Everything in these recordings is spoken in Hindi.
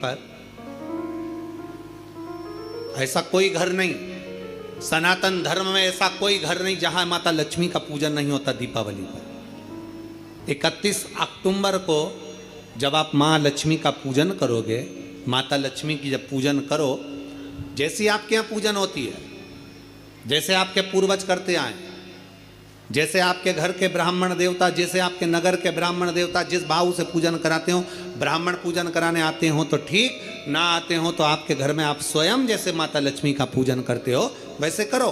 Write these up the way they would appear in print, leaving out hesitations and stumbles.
पर ऐसा कोई घर नहीं, सनातन धर्म में ऐसा कोई घर नहीं जहां माता लक्ष्मी का पूजन नहीं होता। दीपावली पर 31 अक्टूबर को जब आप माँ लक्ष्मी का पूजन करोगे, माता लक्ष्मी की जब पूजन करो, जैसी आपके यहाँ पूजन होती है, जैसे आपके पूर्वज करते आए, जैसे आपके घर के ब्राह्मण देवता, जैसे आपके नगर के ब्राह्मण देवता जिस भाव से पूजन कराते हो, ब्राह्मण पूजन कराने आते हो तो ठीक, ना आते हो तो आपके घर में आप स्वयं जैसे माता लक्ष्मी का पूजन करते हो वैसे करो।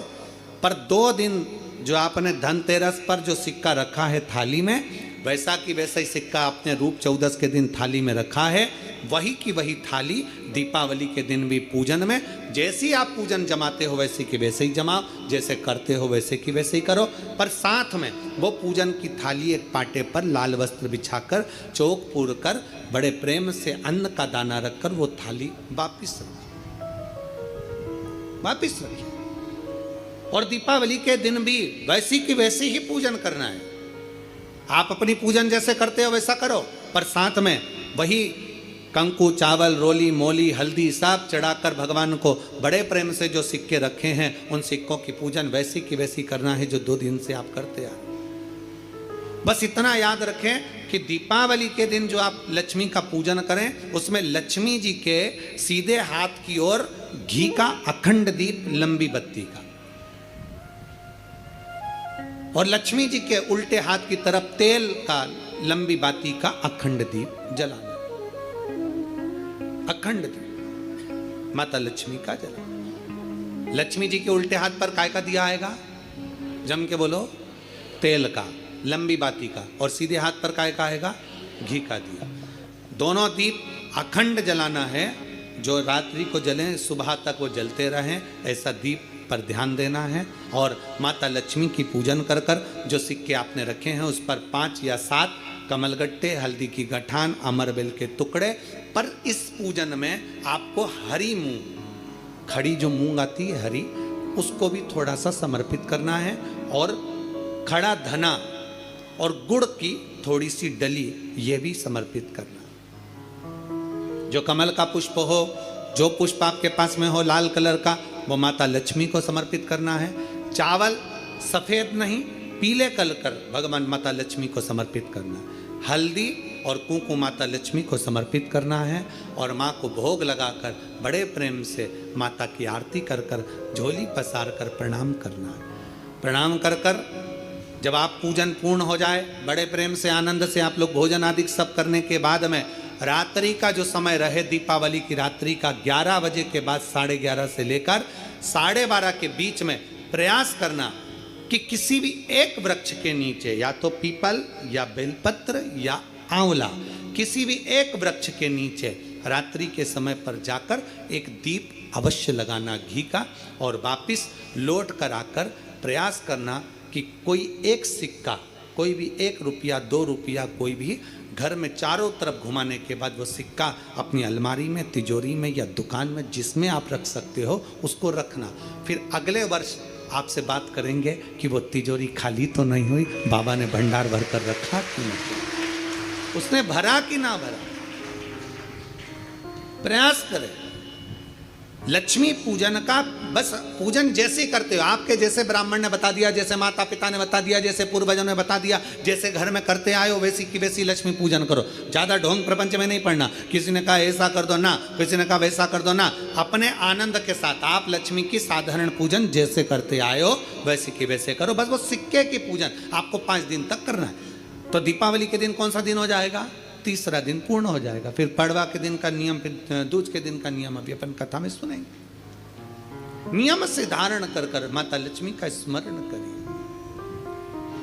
पर 2 दिन जो आपने धनतेरस पर जो सिक्का रखा है थाली में, वैसा की वैसा ही सिक्का आपने रूप 14 के दिन थाली में रखा है, वही की वही थाली दीपावली के दिन भी पूजन में जैसी आप पूजन जमाते हो वैसे की वैसे ही जमाओ, जैसे करते हो वैसे की वैसे ही करो। पर साथ में वो पूजन की थाली एक पाटे पर लाल वस्त्र बिछाकर, चौक पूर कर, बड़े प्रेम से अन्न का दाना रखकर वो थाली वापिस रखिए। और दीपावली के दिन भी वैसी की वैसे ही पूजन करना है। आप अपनी पूजन जैसे करते हो वैसा करो, पर साथ में वही कंकु, चावल, रोली, मोली, हल्दी सब चढ़ाकर भगवान को बड़े प्रेम से जो सिक्के रखे हैं उन सिक्कों की पूजन वैसी की वैसी करना है जो 2 दिन से आप करते आ। बस इतना याद रखें कि दीपावली के दिन जो आप लक्ष्मी का पूजन करें, उसमें लक्ष्मी जी के सीधे हाथ की ओर घी का अखंड दीप, लंबी बत्ती का, और लक्ष्मी जी के उल्टे हाथ की तरफ तेल का, लंबी बाती का अखंड दीप जलाना। अखंड दीप माता लक्ष्मी का जलाना। लक्ष्मी जी के उल्टे हाथ पर काय का दिया आएगा? जम के बोलो, तेल का, लंबी बाती का, और सीधे हाथ पर काय का आएगा? घी का दिया। दोनों दीप अखंड जलाना है, जो रात्रि को जलें सुबह तक वो जलते रहें, ऐसा दीप पर ध्यान देना है। और माता लक्ष्मी की पूजन कर कर जो सिक्के आपने रखे हैं उस पर 5 या 7 कमलगट्टे, हल्दी की गठान, अमरबेल के टुकड़े। पर इस पूजन में आपको हरी मूंग, खड़ी जो मूंग आती है हरी, उसको भी थोड़ा सा समर्पित करना है, और खड़ा धना और गुड़ की थोड़ी सी डली ये भी समर्पित करना। जो कमल का पुष्प हो, जो पुष्प आपके पास में हो लाल कलर का, वो माता लक्ष्मी को समर्पित करना है। चावल सफेद नहीं, पीले कलर कर भगवान माता लक्ष्मी को समर्पित करना है। हल्दी और कुंकु माता लक्ष्मी को समर्पित करना है, और माँ को भोग लगाकर बड़े प्रेम से माता की आरती कर कर, झोली पसार कर प्रणाम करना है। प्रणाम कर कर जब आप पूजन पूर्ण हो जाए, बड़े प्रेम से आनंद से आप लोग भोजन आदि सब करने के बाद में रात्रि का जो समय रहे, दीपावली की रात्रि का 11 बजे के बाद 11:30 से लेकर 12:30 के बीच में प्रयास करना कि किसी भी एक वृक्ष के नीचे, या तो पीपल या बेलपत्र या आंवला, किसी भी एक वृक्ष के नीचे रात्रि के समय पर जाकर एक दीप अवश्य लगाना घी का, और वापिस लौट कर आकर प्रयास करना कि कोई एक सिक्का, कोई भी 1 रुपया 2 रुपया, कोई भी घर में चारों तरफ घुमाने के बाद वो सिक्का अपनी अलमारी में, तिजोरी में या दुकान में जिसमें आप रख सकते हो उसको रखना। फिर अगले वर्ष आपसे बात करेंगे कि वो तिजोरी खाली तो नहीं हुई, बाबा ने भंडार भर कर रखा कि नहीं, उसने भरा कि ना भरा। प्रयास करें लक्ष्मी पूजन का। बस पूजन जैसे करते हो, आपके जैसे ब्राह्मण ने बता दिया, जैसे माता पिता ने बता दिया, जैसे पूर्वजों ने बता दिया, जैसे घर में करते आए हो वैसी की वैसी लक्ष्मी पूजन करो। ज़्यादा ढोंग प्रपंच में नहीं पड़ना, किसी ने कहा ऐसा कर दो ना, किसी ने कहा वैसा कर दो ना। अपने आनंद के साथ आप लक्ष्मी की साधारण पूजन जैसे करते आए हो वैसी की वैसे करो। बस वो सिक्के की पूजन आपको 5 दिन तक करना है। तो दीपावली के दिन कौन सा दिन हो जाएगा? 3रा दिन पूर्ण हो जाएगा। फिर पड़वा के दिन का नियम, फिर दूज के दिन का नियम अभी अपन कथा में सुनेंगे। नियम से धारण कर कर माता लक्ष्मी का स्मरण करिए।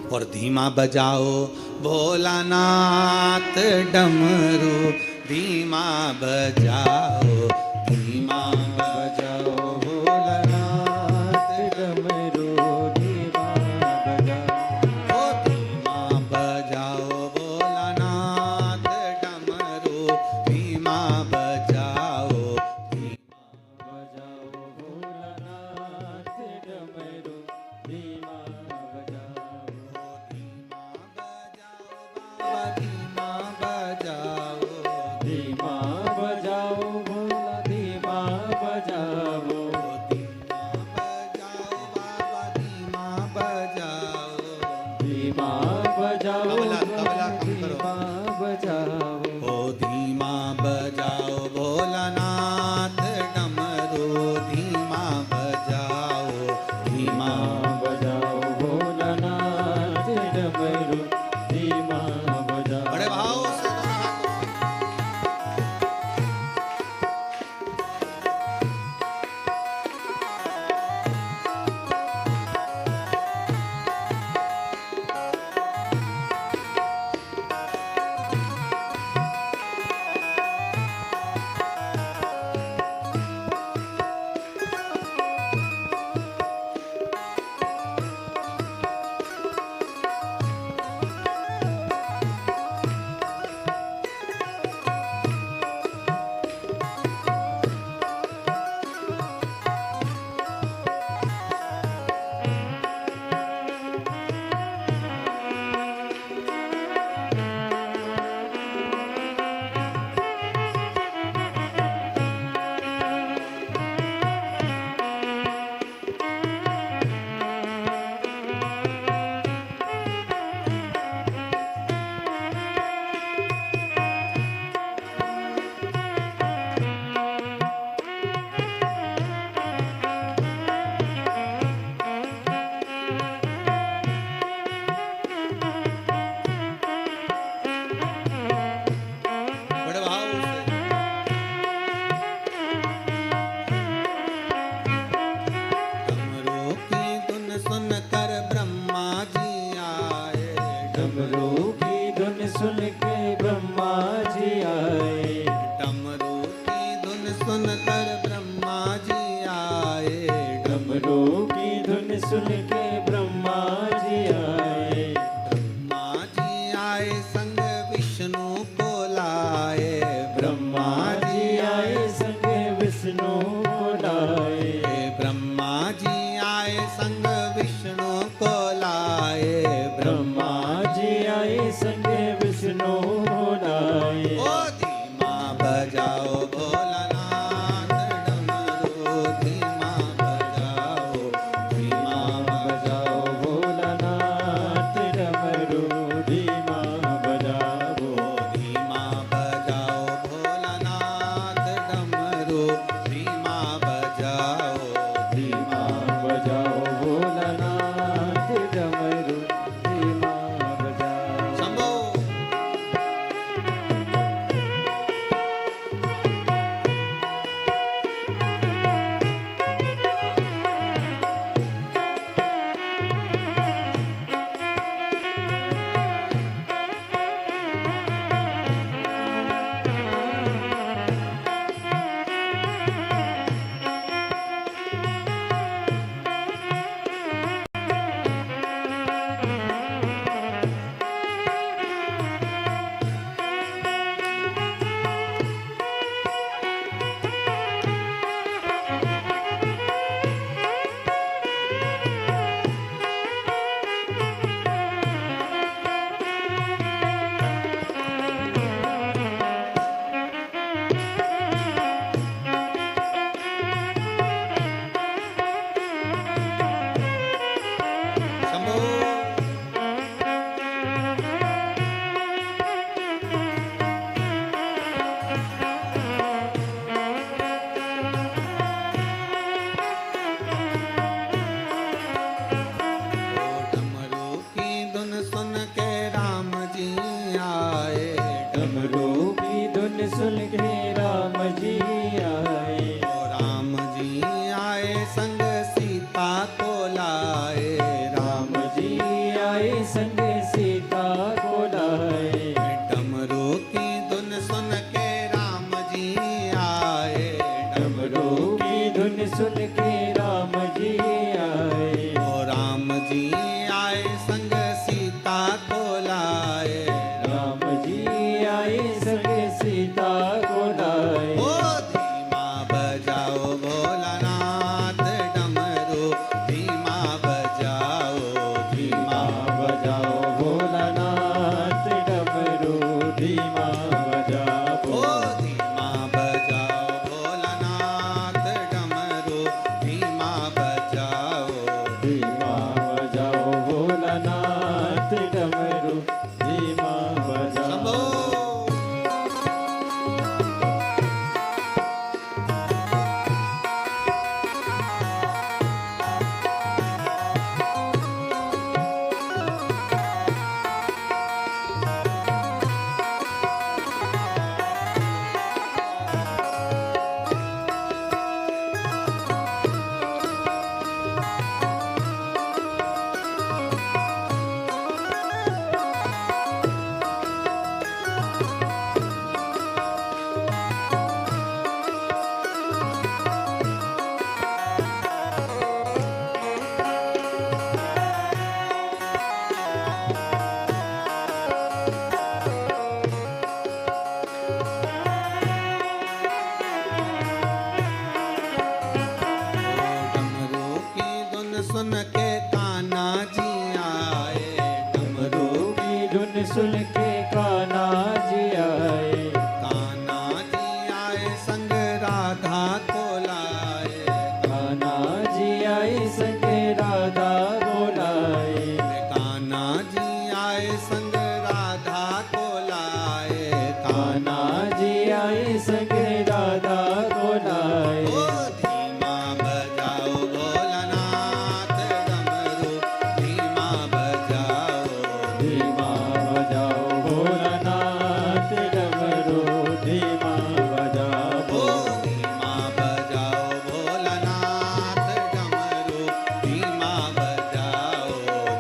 और धीमा बजाओ भोलानाथ डमरू, धीमा बजाओ, धीमा बजाओ भोलानाथ डमरू, धीमा बजाओ, ओ धीमा बजाओ भोलानाथ डमरू, धीमा बजाओ, धीमा बजाओ भोलानाथ डमरू, धीमा बजाओ, धीमा बजाओ, धीमा बजाओ, सुनकर ब्रह्मा जी आए, डमरू की धुन सुन के ब्रह्मा जी आए। ब्रह्मा जी आए संग विष्णु को लाए, ब्रह्मा जी आए संग विष्णु को लाए। ब्रह्मा जी आए संग विष्णु को लाए, ब्रह्मा जी आए संग विष्णु को लाए। ओ धीमा बजाओ भोलानाथ डमरू, धीमा बजाओ, धीमा बजाओ भोलानाथ डमरू, धीमा बजाओ। धीमा बजाओ भोलानाथ डमरू, धीमा बजाओ, धीमा बजाओ भोलानाथ डमरू, धीमा बजाओ। शंभो। शंभो। डमरू की धुन सुन के राम जी आए, डमरू की धुन सुन के राम जी आए। राम जी आए संग सीता को लाए, राम जी आए संग सीता को लाए। डमरू की धुन सुन के राम जी आए, डमरू की धुन सुन के राम जी आए। राम जी आए संग सीता को लाए, राम जी आए संग सीता को लाए। ओ धीमा बजाओ भोलानाथ डमरू, धीमा बजाओ, धीमा बजाओ भोलानाथ डमरू, धीमा बजाओ। ओ धीमा बजाओ भोलानाथ डमरू, धीमा बजाओ, धीमा बजाओ भोलानाथ डमरू, धीमा बजाओ। शंभो। डमरू की धुन सुन के कान्हा जी आए, डमरू की धुन सुन के कान्हा जी आए। कान्हा जी आए संग राधा को लाए, कान्हा जी आए संग राधा को लाए। कान्हा जी आए संग राधा को लाए, कान्हा जी आए संग राधा को लाए। ओ धीमा बजाओ भोलानाथ डमरू, धीमा बजाओ, धीमा बजाओ भोलानाथ डमरू, धीमा बजाओ। ओ धीमा बजाओ भोलानाथ डमरू, धीमा बजाओ,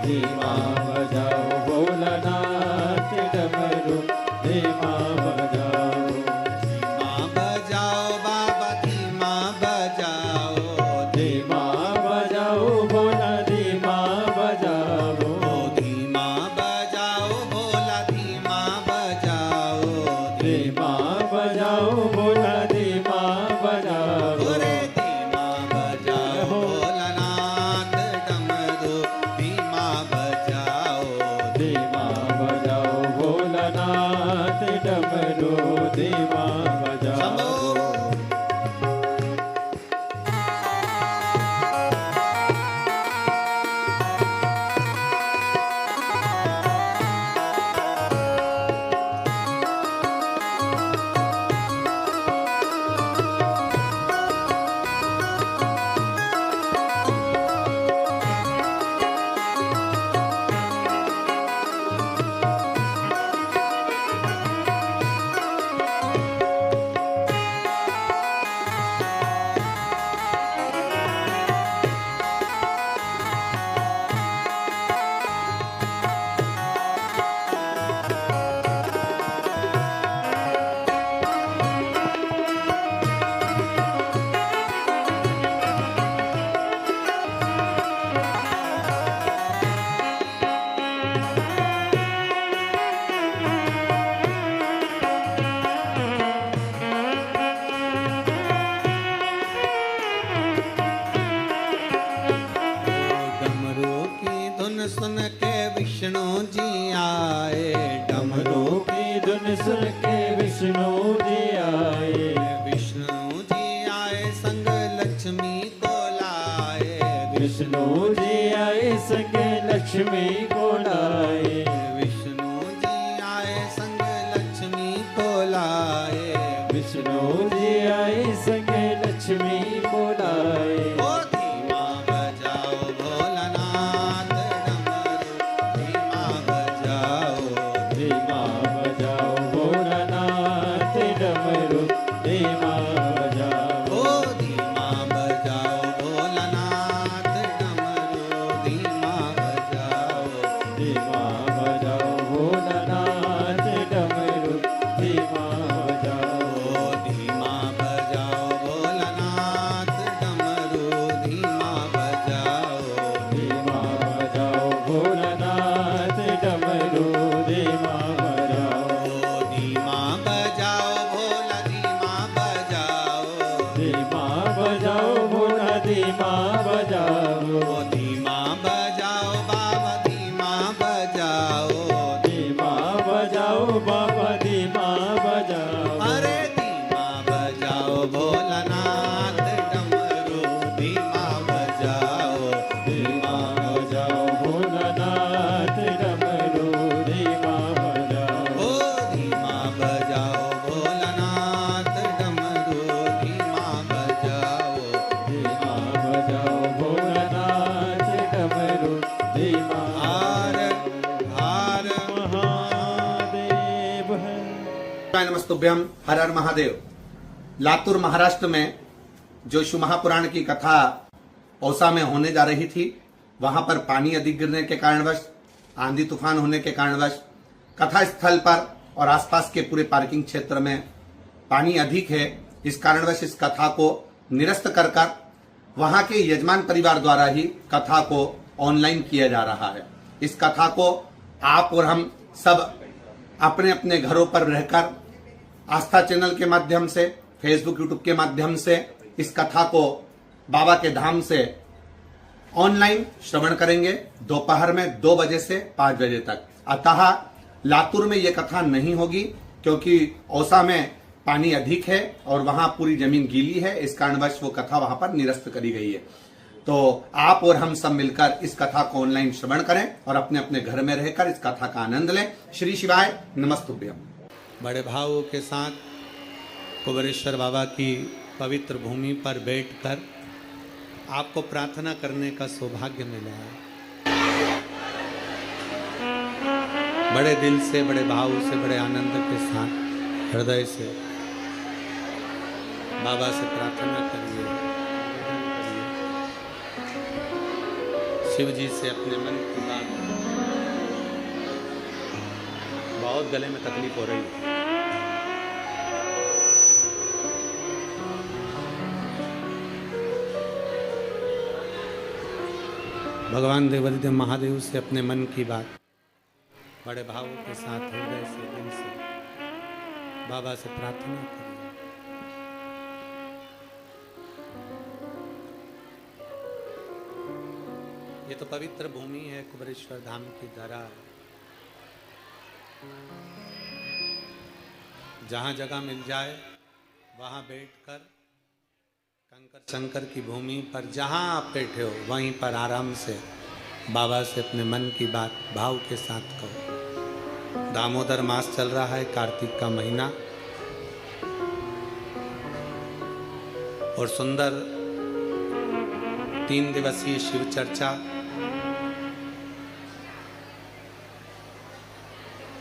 धीमा बजाओ भोलानाथ डमरू, धीमा बजाओ। धीमा बजाओ सुन के विष्णु जी आए। विष्णु जी आए संग लक्ष्मी को लाए। विष्णु जी आए संग लक्ष्मी को लाए। विष्णु जी आए संग लक्ष्मी को लाए। विष्णु जी आए संग लक्ष्मी को लाए। ओ धीमा बजाओ भोलानाथ डमरू, धीमा बजाओ। धीमा बजाओ भोलानाथ डमरू, धीमा बजाओ। ओ धीमा बजाओ भोलानाथ डमरू, धीमा बजाओ। धीमा बजाओ भोलानाथ डमरू, धीमा बजाओ। ओ धीमा बजाओ भोलानाथ डमरू, धीमा बजाओ। धीमा बजाओ भोलानाथ डमरू, धीमा बजाओ। ओ धीमा बजाओ भोला, धीमा बजाओ। धीमा बजाओ भोला, धीमा बजाओ। ओ धीमा बजाओ बाबा, धीमा बजाओ। धीमा बजाओ बाबा, धीमा बजाओ। अरे धीमा बजाओ भोलानाथ डमरू, धीमा बजाओ। धीमा बजाओ भोलानाथ डमरू, धीमा बजाओ। ओ धीमा बजाओ भोलानाथ डमरू, धीमा बजाओ। धीमा बजाओ भोलानाथ डमरू, धीमा। हार हार महादेव है। नमस्तुभ्यम, हर हर महादेव। लातूर महाराष्ट्र में जो शिव महापुराण की कथा औसा में होने जा रही थी, वहां पर पानी अधिक गिरने के कारणवश, आंधी तूफान होने के कारणवश कथा स्थल पर और आसपास के पूरे पार्किंग क्षेत्र में पानी अधिक है। इस कारणवश इस कथा को निरस्त कर वहां के यजमान परिवार द्वारा ही कथा को ऑनलाइन किया जा रहा है। इस कथा को आप और हम सब अपने अपने घरों पर रहकर आस्था चैनल के माध्यम से, फेसबुक यूट्यूब के माध्यम से इस कथा को बाबा के धाम से ऑनलाइन श्रवण करेंगे दोपहर में 2 बजे से 5 बजे तक। अतः लातूर में यह कथा नहीं होगी क्योंकि औसा में पानी अधिक है और वहां पूरी जमीन गीली है। इस कारणवश वो कथा वहां पर निरस्त करी गई है। तो आप और हम सब मिलकर इस कथा को ऑनलाइन श्रवण करें और अपने अपने घर में रहकर इस कथा का आनंद लें। श्री शिवाय नमस्तुभ्यम। बड़े भावों के साथ कुबेरेश्वर बाबा की पवित्र भूमि पर बैठकर आपको प्रार्थना करने का सौभाग्य मिला है। बड़े दिल से, बड़े भाव से, बड़े आनंद के साथ, हृदय से बाबा से प्रार्थना करिए। शिव जी से अपने मन की बात। बहुत गले में तकलीफ हो रही है। भगवान देवादिदेव महादेव से अपने मन की बात बड़े भावों के साथ, हृदय से, दिल से बाबा से प्रार्थना करिए। ये तो पवित्र भूमि है, कुबेरेश्वर धाम की धरा। जहां जगह मिल जाए वहां बैठकर कंकर शंकर की भूमि पर जहां आप बैठे हो वहीं पर आराम से बाबा से अपने मन की बात भाव के साथ कहो। दामोदर मास चल रहा है, कार्तिक का महीना, और सुंदर 3 दिवसीय शिव चर्चा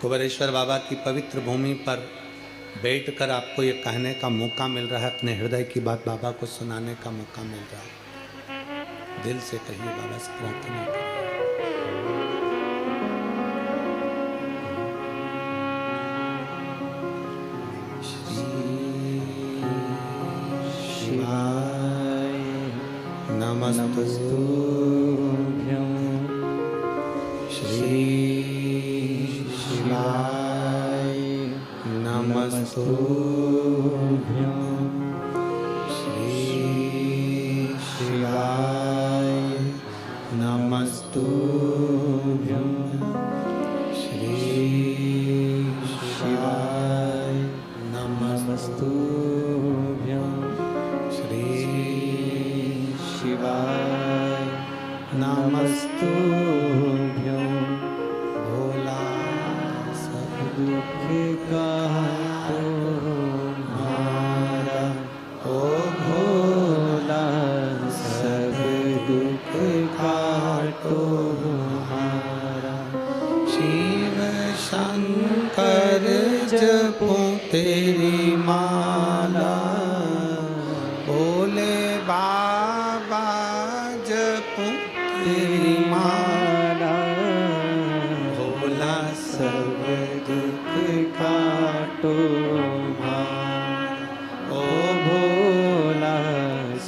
कुबेरेश्वर बाबा की पवित्र भूमि पर बैठकर आपको ये कहने का मौका मिल रहा है, अपने हृदय की बात बाबा को सुनाने का मौका मिल रहा है। दिल से कहिए, बाबा से प्रार्थना करिए। नमस्तुभ्यं श्री शिवाय नमस्तुभ्यं श्री शिवाय नमस्तुभ्यं श्री शिवाय नमस्तुभ्यं भोला सब दुख का तुम्हारा ओ भोला सब दुख काटो हमारा। शिव शंकर जपो तेरी माला, भोले बाबा जपो तेरी माला, भोला सब दुख काटो हमारा ओ भोला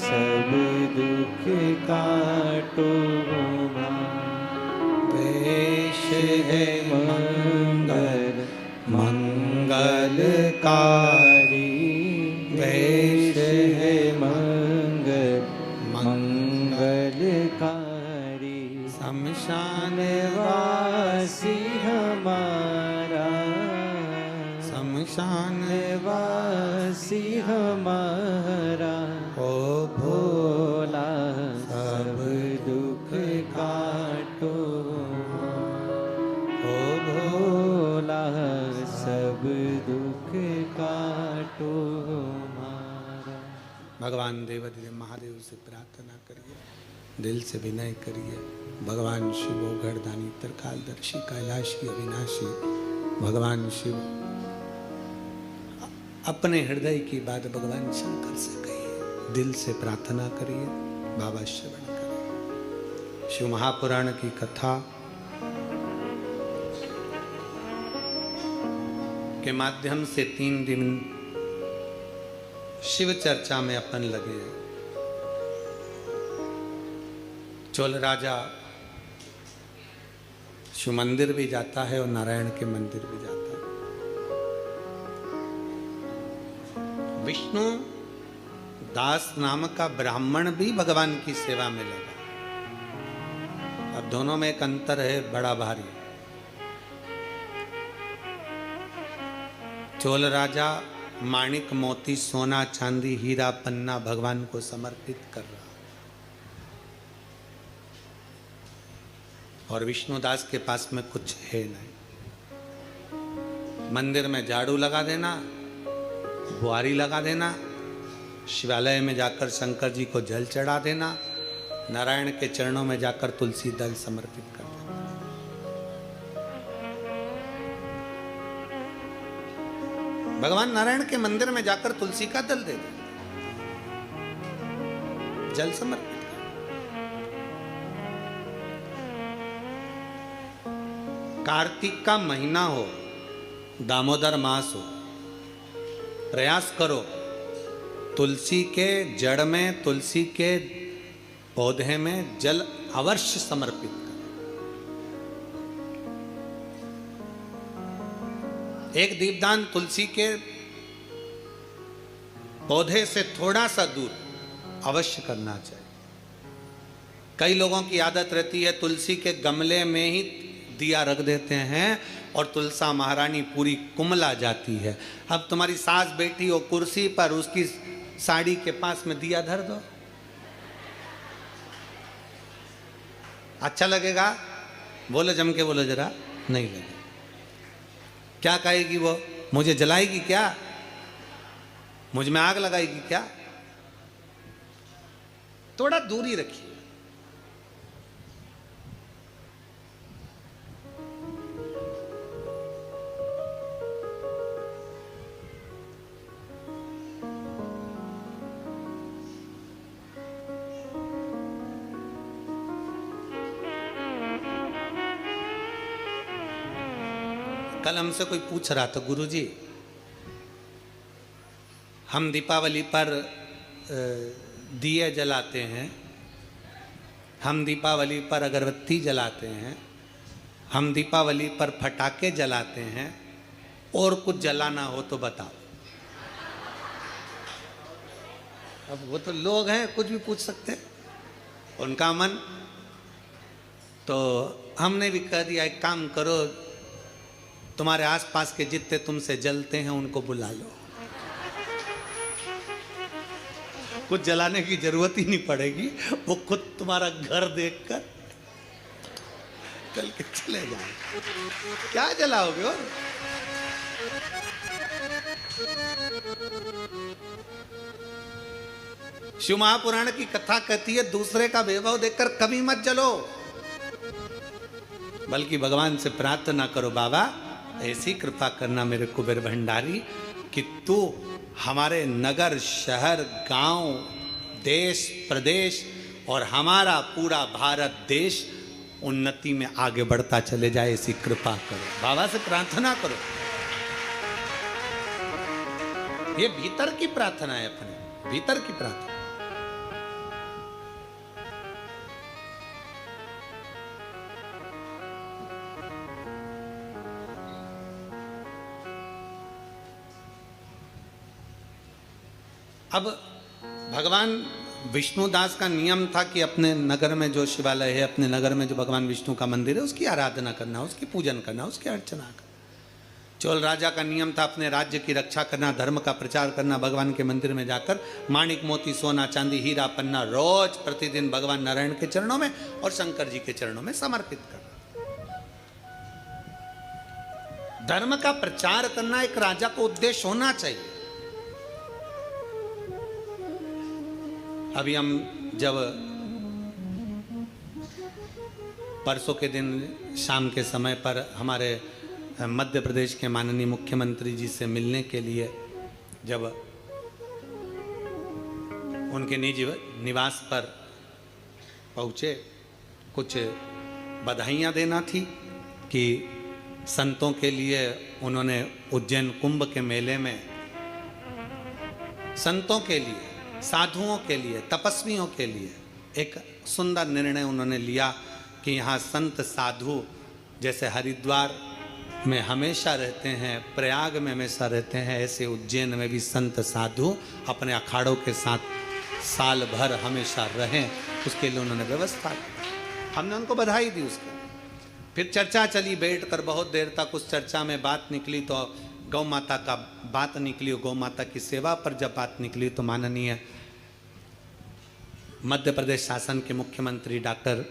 सब दुख काटो हमारा। वेश है मंगल मंगलकारी, वेश है मंगल मंगलकारी, शमशान वासी हमारा शमशान वासी हमारा ओ भोला सब दुख काटो ओ भोला सब दुख काटो हमारा। भगवान देवादिदेव महादेव से प्रार्थना करिए, दिल से विनय करिए। भगवान शिव घरदानी त्रिकालदर्शी कैलाशी अविनाशी भगवान शिव अपने हृदय की बात भगवान शंकर से कहिए, दिल से प्रार्थना करिए, बाबा श्रवण करिए। शिव महापुराण की कथा के माध्यम से 3 दिन शिव चर्चा में अपन लगे हैं। चोल राजा शिव मंदिर भी जाता है और नारायण के मंदिर भी जाता है। विष्णु दास नाम का ब्राह्मण भी भगवान की सेवा में लगा। अब दोनों में एक अंतर है बड़ा भारी। चोल राजा माणिक मोती सोना चांदी हीरा पन्ना भगवान को समर्पित कर रहा, और विष्णुदास के पास में कुछ है नहीं। मंदिर में झाड़ू लगा देना, बुआरी लगा देना, शिवालय में जाकर शंकर जी को जल चढ़ा देना, नारायण के चरणों में जाकर तुलसी दल समर्पित कर देना। भगवान नारायण के मंदिर में जाकर तुलसी का दल दे दे, जल समर्पित कर। कार्तिक का महीना हो, दामोदर मास हो, प्रयास करो तुलसी के जड़ में, तुलसी के पौधे में जल अवश्य समर्पित करो। एक दीपदान तुलसी के पौधे से थोड़ा सा दूर अवश्य करना चाहिए। कई लोगों की आदत रहती है तुलसी के गमले में ही दिया रख देते हैं और तुलसा महारानी पूरी कुमला जाती है। अब तुम्हारी सास बैठी हो कुर्सी पर, उसकी साड़ी के पास में दिया धर दो, अच्छा लगेगा? बोलो जम के बोलो जरा, नहीं लगेगा। क्या कहेगी वो? मुझे जलाएगी क्या? मुझ में आग लगाएगी क्या? थोड़ा दूरी रखिए। कल हमसे कोई पूछ रहा था, गुरुजी हम दीपावली पर दिए जलाते हैं, हम दीपावली पर अगरबत्ती जलाते हैं, हम दीपावली पर फटाके जलाते हैं, और कुछ जलाना हो तो बताओ। अब वो तो लोग हैं, कुछ भी पूछ सकते हैं, उनका मन। तो हमने भी कह दिया एक काम करो, तुम्हारे आसपास के जितने तुमसे जलते हैं उनको बुला लो, कुछ जलाने की जरूरत ही नहीं पड़ेगी, वो खुद तुम्हारा घर देखकर चल के चले जाए, क्या जलाओगे? और शिव महापुराण की कथा कहती है दूसरे का वैभव देखकर कभी मत जलो, बल्कि भगवान से प्रार्थना करो, बाबा ऐसी कृपा करना मेरे कुबेर भंडारी कि तू हमारे नगर, शहर, गांव, देश, प्रदेश और हमारा पूरा भारत देश उन्नति में आगे बढ़ता चले जाए, ऐसी कृपा करो। बाबा से प्रार्थना करो। ये भीतर की प्रार्थना है, अपने भीतर की प्रार्थना। अब भगवान विष्णुदास का नियम था कि अपने नगर में जो शिवालय है, अपने नगर में जो भगवान विष्णु का मंदिर है, उसकी आराधना करना, उसकी पूजन करना, उसकी अर्चना करना। चोल राजा का नियम था अपने राज्य की रक्षा करना, धर्म का प्रचार करना, भगवान के मंदिर में जाकर माणिक मोती सोना चांदी हीरा पन्ना रोज प्रतिदिन भगवान नारायण के चरणों में और शंकर जी के चरणों में समर्पित करना। धर्म का प्रचार करना एक राजा को उद्देश्य होना चाहिए। अभी हम जब परसों के दिन शाम के समय पर हमारे मध्य प्रदेश के माननीय मुख्यमंत्री जी से मिलने के लिए जब उनके निजी निवास पर पहुँचे, कुछ बधाइयाँ देना थी कि संतों के लिए उन्होंने उज्जैन कुंभ के मेले में संतों के लिए, साधुओं के लिए, तपस्वियों के लिए एक सुंदर निर्णय उन्होंने लिया कि यहाँ संत साधु जैसे हरिद्वार में हमेशा रहते हैं, प्रयाग में हमेशा रहते हैं, ऐसे उज्जैन में भी संत साधु अपने अखाड़ों के साथ साल भर हमेशा रहें, उसके लिए उन्होंने व्यवस्था की। हमने उनको बधाई दी। उसके फिर चर्चा चली, बैठकर बहुत देर तक उस चर्चा में बात निकली तो गौ माता का बात निकली। गौ माता की सेवा पर जब बात निकली तो माननीय मध्य प्रदेश शासन के मुख्यमंत्री डॉक्टर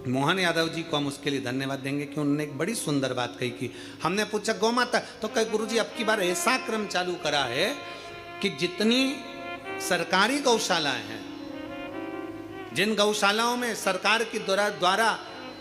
मोहन यादव जी को हम उसके लिए धन्यवाद देंगे कि उन्होंने एक बड़ी सुंदर बात कही कि हमने पूछा गौ माता, तो कहे गुरुजी अब की बार ऐसा क्रम चालू करा है कि जितनी सरकारी गौशालाएं हैं, जिन गौशालाओं में सरकार के द्वारा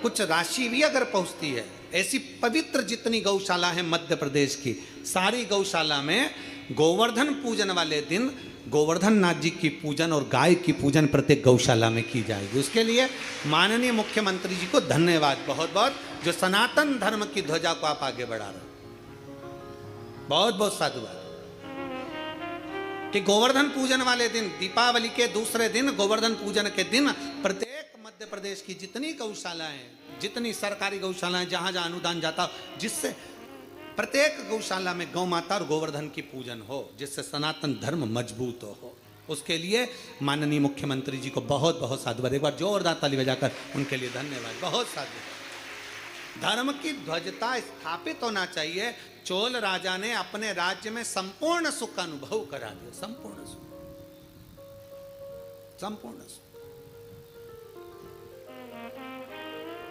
कुछ राशि भी अगर पहुंचती है, ऐसी पवित्र जितनी गौशाला है मध्य प्रदेश की, सारी गौशाला में गोवर्धन पूजन वाले दिन गोवर्धन नाथ जी की पूजन और गाय की पूजन प्रत्येक गौशाला में की जाएगी। उसके लिए माननीय मुख्यमंत्री जी को धन्यवाद बहुत बहुत, जो सनातन धर्म की ध्वजा को आप आगे बढ़ा रहे हो। बहुत बहुत साधुवाद कि गोवर्धन पूजन वाले दिन, दीपावली के दूसरे दिन, गोवर्धन पूजन के दिन प्रत्येक मध्य प्रदेश की जितनी गौशालाएं, जितनी सरकारी गौशालाएं, जहां जहां अनुदान जाता, जिससे प्रत्येक गौशाला में गौ माता और गोवर्धन की पूजन हो, जिससे सनातन धर्म मजबूत हो। उसके लिए माननीय मुख्यमंत्री जी को बहुत बहुत साधुवाद। एक बार जोरदार ताली बजाकर उनके लिए धन्यवाद, बहुत साधुवाद। धर्म की ध्वजता स्थापित होना चाहिए। चोल राजा ने अपने राज्य में संपूर्ण सुख का अनुभव करा दिया, संपूर्ण सुख, संपूर्ण सुख।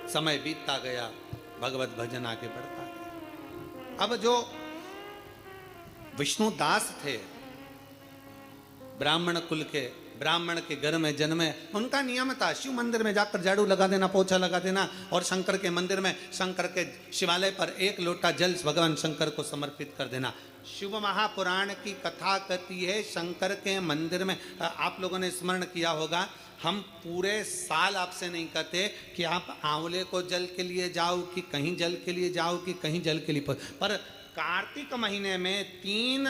समय बीतता गया, भगवत भजन आगे बढ़ता गया। अब जो विष्णुदास थे, ब्राह्मण कुल के, ब्राह्मण के घर में जन्मे, उनका नियम था शिव मंदिर में जाकर झाड़ू लगा देना, पोछा लगा देना और शंकर के मंदिर में, शंकर के शिवालय पर एक लोटा जल भगवान शंकर को समर्पित कर देना। शिव महापुराण की कथा कहती है शंकर के मंदिर में, आप लोगों ने स्मरण किया होगा, हम पूरे साल आपसे नहीं कहते कि आप आंवले को जल के लिए जाओ, कि कहीं जल के लिए जाओ, कि कहीं जल के लिए, पर कार्तिक महीने में 3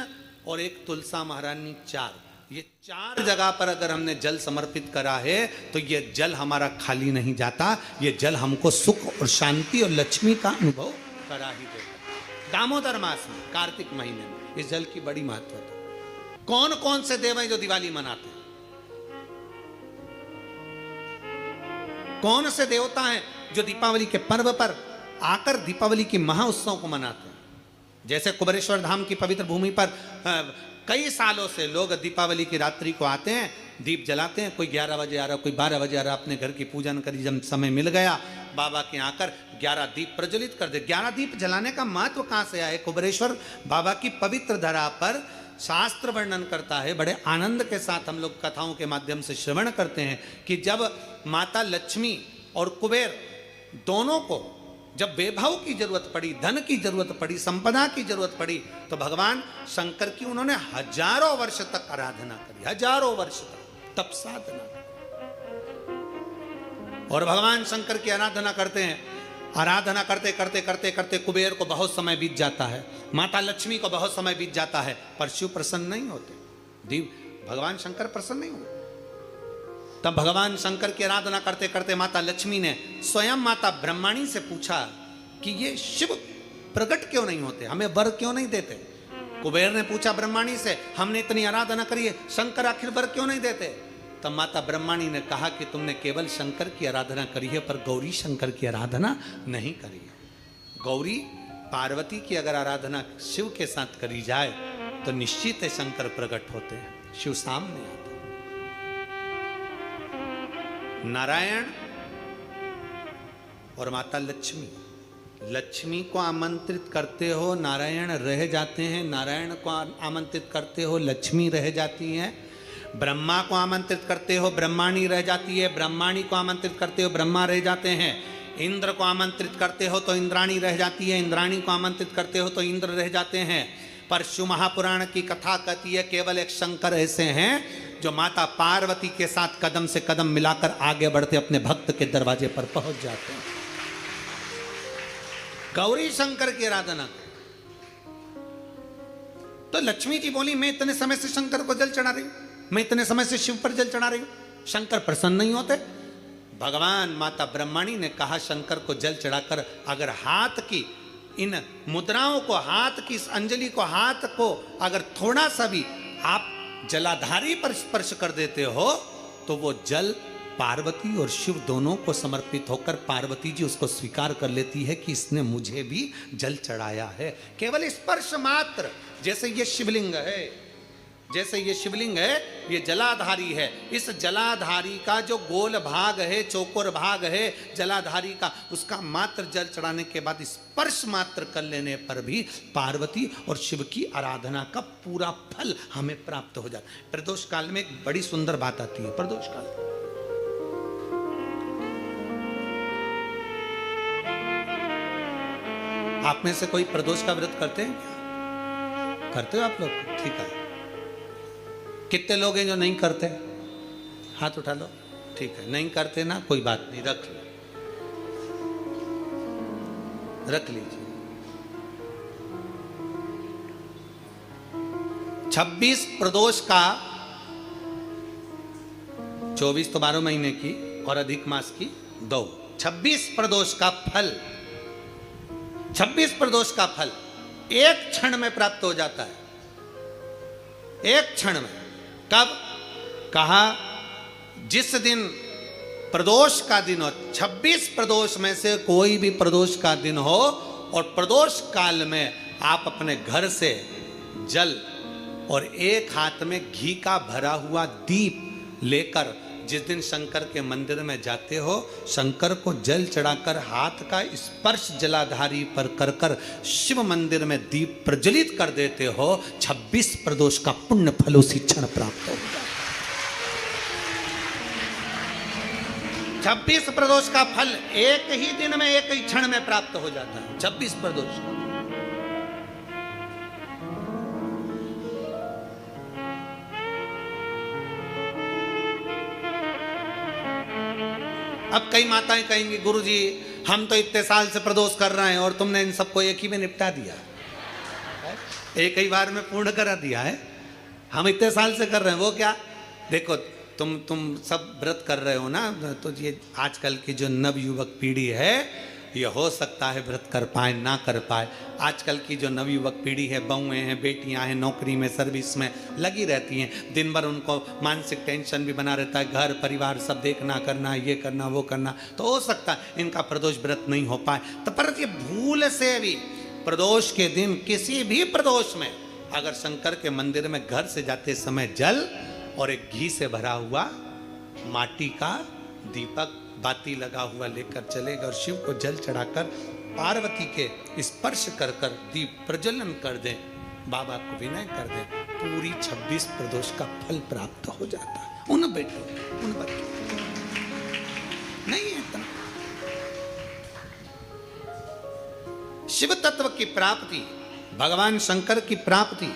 और एक तुलसा महारानी 4, ये 4 जगह पर अगर हमने जल समर्पित करा है तो ये जल हमारा खाली नहीं जाता, ये जल हमको सुख और शांति और लक्ष्मी का अनुभव करा ही देता। दामोदर मास में, कार्तिक महीने में इस जल की बड़ी महत्वता। कौन कौन से देव हैं जो दिवाली मनाते हैं? कौन से देवता हैं जो दीपावली के पर्व पर आकर दीपावली की महाउत्सव को मनाते हैं? जैसे कुबेरेश्वर धाम की पवित्र भूमि पर कई सालों से लोग दीपावली की रात्रि को आते हैं, दीप जलाते हैं, कोई 11 बजे आ रहा, कोई 12 बजे आ रहा, अपने घर की पूजन करी, जब समय मिल गया बाबा के यहाँ आकर 11 दीप प्रज्वलित कर दे। 11 दीप जलाने का महत्व कहाँ से आए? कुबेरेश्वर बाबा की पवित्र धरा पर शास्त्र वर्णन करता है, बड़े आनंद के साथ हम लोग कथाओं के माध्यम से श्रवण करते हैं कि जब माता लक्ष्मी और कुबेर दोनों को जब वैभव की जरूरत पड़ी, धन की जरूरत पड़ी, संपदा की जरूरत पड़ी, तो भगवान शंकर की उन्होंने हजारों वर्ष तक आराधना करी, हजारों वर्ष तक तप साधना। और भगवान शंकर की आराधना करते हैं, आराधना करते करते करते करते कुबेर को बहुत समय बीत जाता है, माता लक्ष्मी को बहुत समय बीत जाता है, पर शिव प्रसन्न नहीं होते, भगवान शंकर प्रसन्न नहीं होते। तब भगवान शंकर की आराधना करते करते माता लक्ष्मी ने स्वयं माता ब्रह्माणी से पूछा कि ये शिव प्रकट क्यों नहीं होते, हमें वर क्यों नहीं देते? कुबेर ने पूछा ब्रह्माणी से, हमने इतनी आराधना करी है, शंकर आखिर वर क्यों नहीं देते? तब माता ब्रह्माणी ने कहा कि तुमने केवल शंकर की आराधना करी है, पर गौरी शंकर की आराधना नहीं करी है। गौरी पार्वती की अगर आराधना शिव के साथ करी जाए तो निश्चित है शंकर प्रकट होते हैं, शिव सामने आते। नारायण और माता लक्ष्मी, लक्ष्मी को आमंत्रित करते हो नारायण रह जाते हैं, नारायण को आमंत्रित करते हो लक्ष्मी रह जाती हैं, ब्रह्मा को आमंत्रित करते हो ब्रह्माणी रह जाती है, ब्रह्माणी को आमंत्रित करते हो ब्रह्मा रह जाते हैं, इंद्र को आमंत्रित करते हो तो इंद्राणी रह जाती है, इंद्राणी को आमंत्रित करते हो तो इंद्र रह जाते हैं। पर शिव महापुराण की कथा कहती है केवल एक शंकर ऐसे हैं जो माता पार्वती के साथ कदम से कदम मिलाकर आगे बढ़ते अपने भक्त के दरवाजे पर पहुंच जाते हैं। गौरी शंकर की आराधना। तो लक्ष्मी जी बोली मैं इतने समय से शंकर को जल चढ़ा रही हूं, मैं इतने समय से शिव पर जल चढ़ा रही हूं, शंकर प्रसन्न नहीं होते? भगवान माता ब्रह्माणी ने कहा शंकर को जल चढ़ाकर अगर हाथ की इन मुद्राओं को, हाथ की इस अंजलि को, हाथ को अगर थोड़ा सा भी आप जलाधारी पर स्पर्श कर देते हो तो वो जल पार्वती और शिव दोनों को समर्पित होकर पार्वती जी उसको स्वीकार कर लेती है कि इसने मुझे भी जल चढ़ाया है। केवल स्पर्श मात्र, जैसे ये शिवलिंग है, जैसे ये शिवलिंग है, ये जलाधारी है, इस जलाधारी का जो गोल भाग है, चौकोर भाग है जलाधारी का, उसका मात्र जल चढ़ाने के बाद स्पर्श मात्र कर लेने पर भी पार्वती और शिव की आराधना का पूरा फल हमें प्राप्त हो जाता है। प्रदोष काल में एक बड़ी सुंदर बात आती है। प्रदोष काल आप में से कोई प्रदोष का व्रत करते हैं क्या? करते हो आप लोग? ठीक है। कितने लोग हैं जो नहीं करते? हाथ उठा लो। ठीक है, नहीं करते ना, कोई बात नहीं, रख लो, रख लीजिए। 26 प्रदोष का, 24 तो 12 महीने की और अधिक मास की 2, 26 प्रदोष का फल, 26 प्रदोष का फल एक क्षण में प्राप्त हो जाता है, एक क्षण में। कब? कहा जिस दिन प्रदोष का दिन हो, 26 प्रदोष में से कोई भी प्रदोष का दिन हो और प्रदोष काल में आप अपने घर से जल और एक हाथ में घी का भरा हुआ दीप लेकर जिस दिन शंकर के मंदिर में जाते हो, शंकर को जल चढ़ाकर हाथ का स्पर्श जलाधारी पर कर कर शिव मंदिर में दीप प्रज्वलित कर देते हो, 26 प्रदोष का पुण्य फल उसी क्षण प्राप्त हो जाता है। 26 प्रदोष का फल एक ही दिन में, एक ही क्षण में प्राप्त हो जाता है। 26 प्रदोष का। अब कई माताएं कहेंगी गुरुजी हम तो इतने साल से प्रदोष कर रहे हैं और तुमने इन सबको एक ही में निपटा दिया, एक ही बार में पूर्ण करा दिया है, हम इतने साल से कर रहे हैं। वो क्या? देखो तुम सब व्रत कर रहे हो ना, तो ये आजकल की जो नव युवक पीढ़ी है ये हो सकता है व्रत कर पाए ना कर पाए। आजकल की जो नवयुवक पीढ़ी है, बहुएं हैं, बेटियां हैं, नौकरी में, सर्विस में लगी रहती हैं, दिन भर उनको मानसिक टेंशन भी बना रहता है, घर परिवार सब देखना करना, ये करना वो करना, तो हो सकता है इनका प्रदोष व्रत नहीं हो पाए। तो पर ये भूल से भी प्रदोष के दिन, किसी भी प्रदोष में अगर शंकर के मंदिर में घर से जाते समय जल और एक घी से भरा हुआ माटी का दीपक बाती लगा हुआ लेकर चलेगा और शिव को जल चढ़ाकर पार्वती के स्पर्श कर कर दीप प्रज्वलन कर दें, बाबा को विनय कर दें, पूरी 26 प्रदोष का फल प्राप्त हो जाता है उन बेटों उन बच्चों। नहीं है इतना। शिव तत्व की प्राप्ति, भगवान शंकर की प्राप्ति।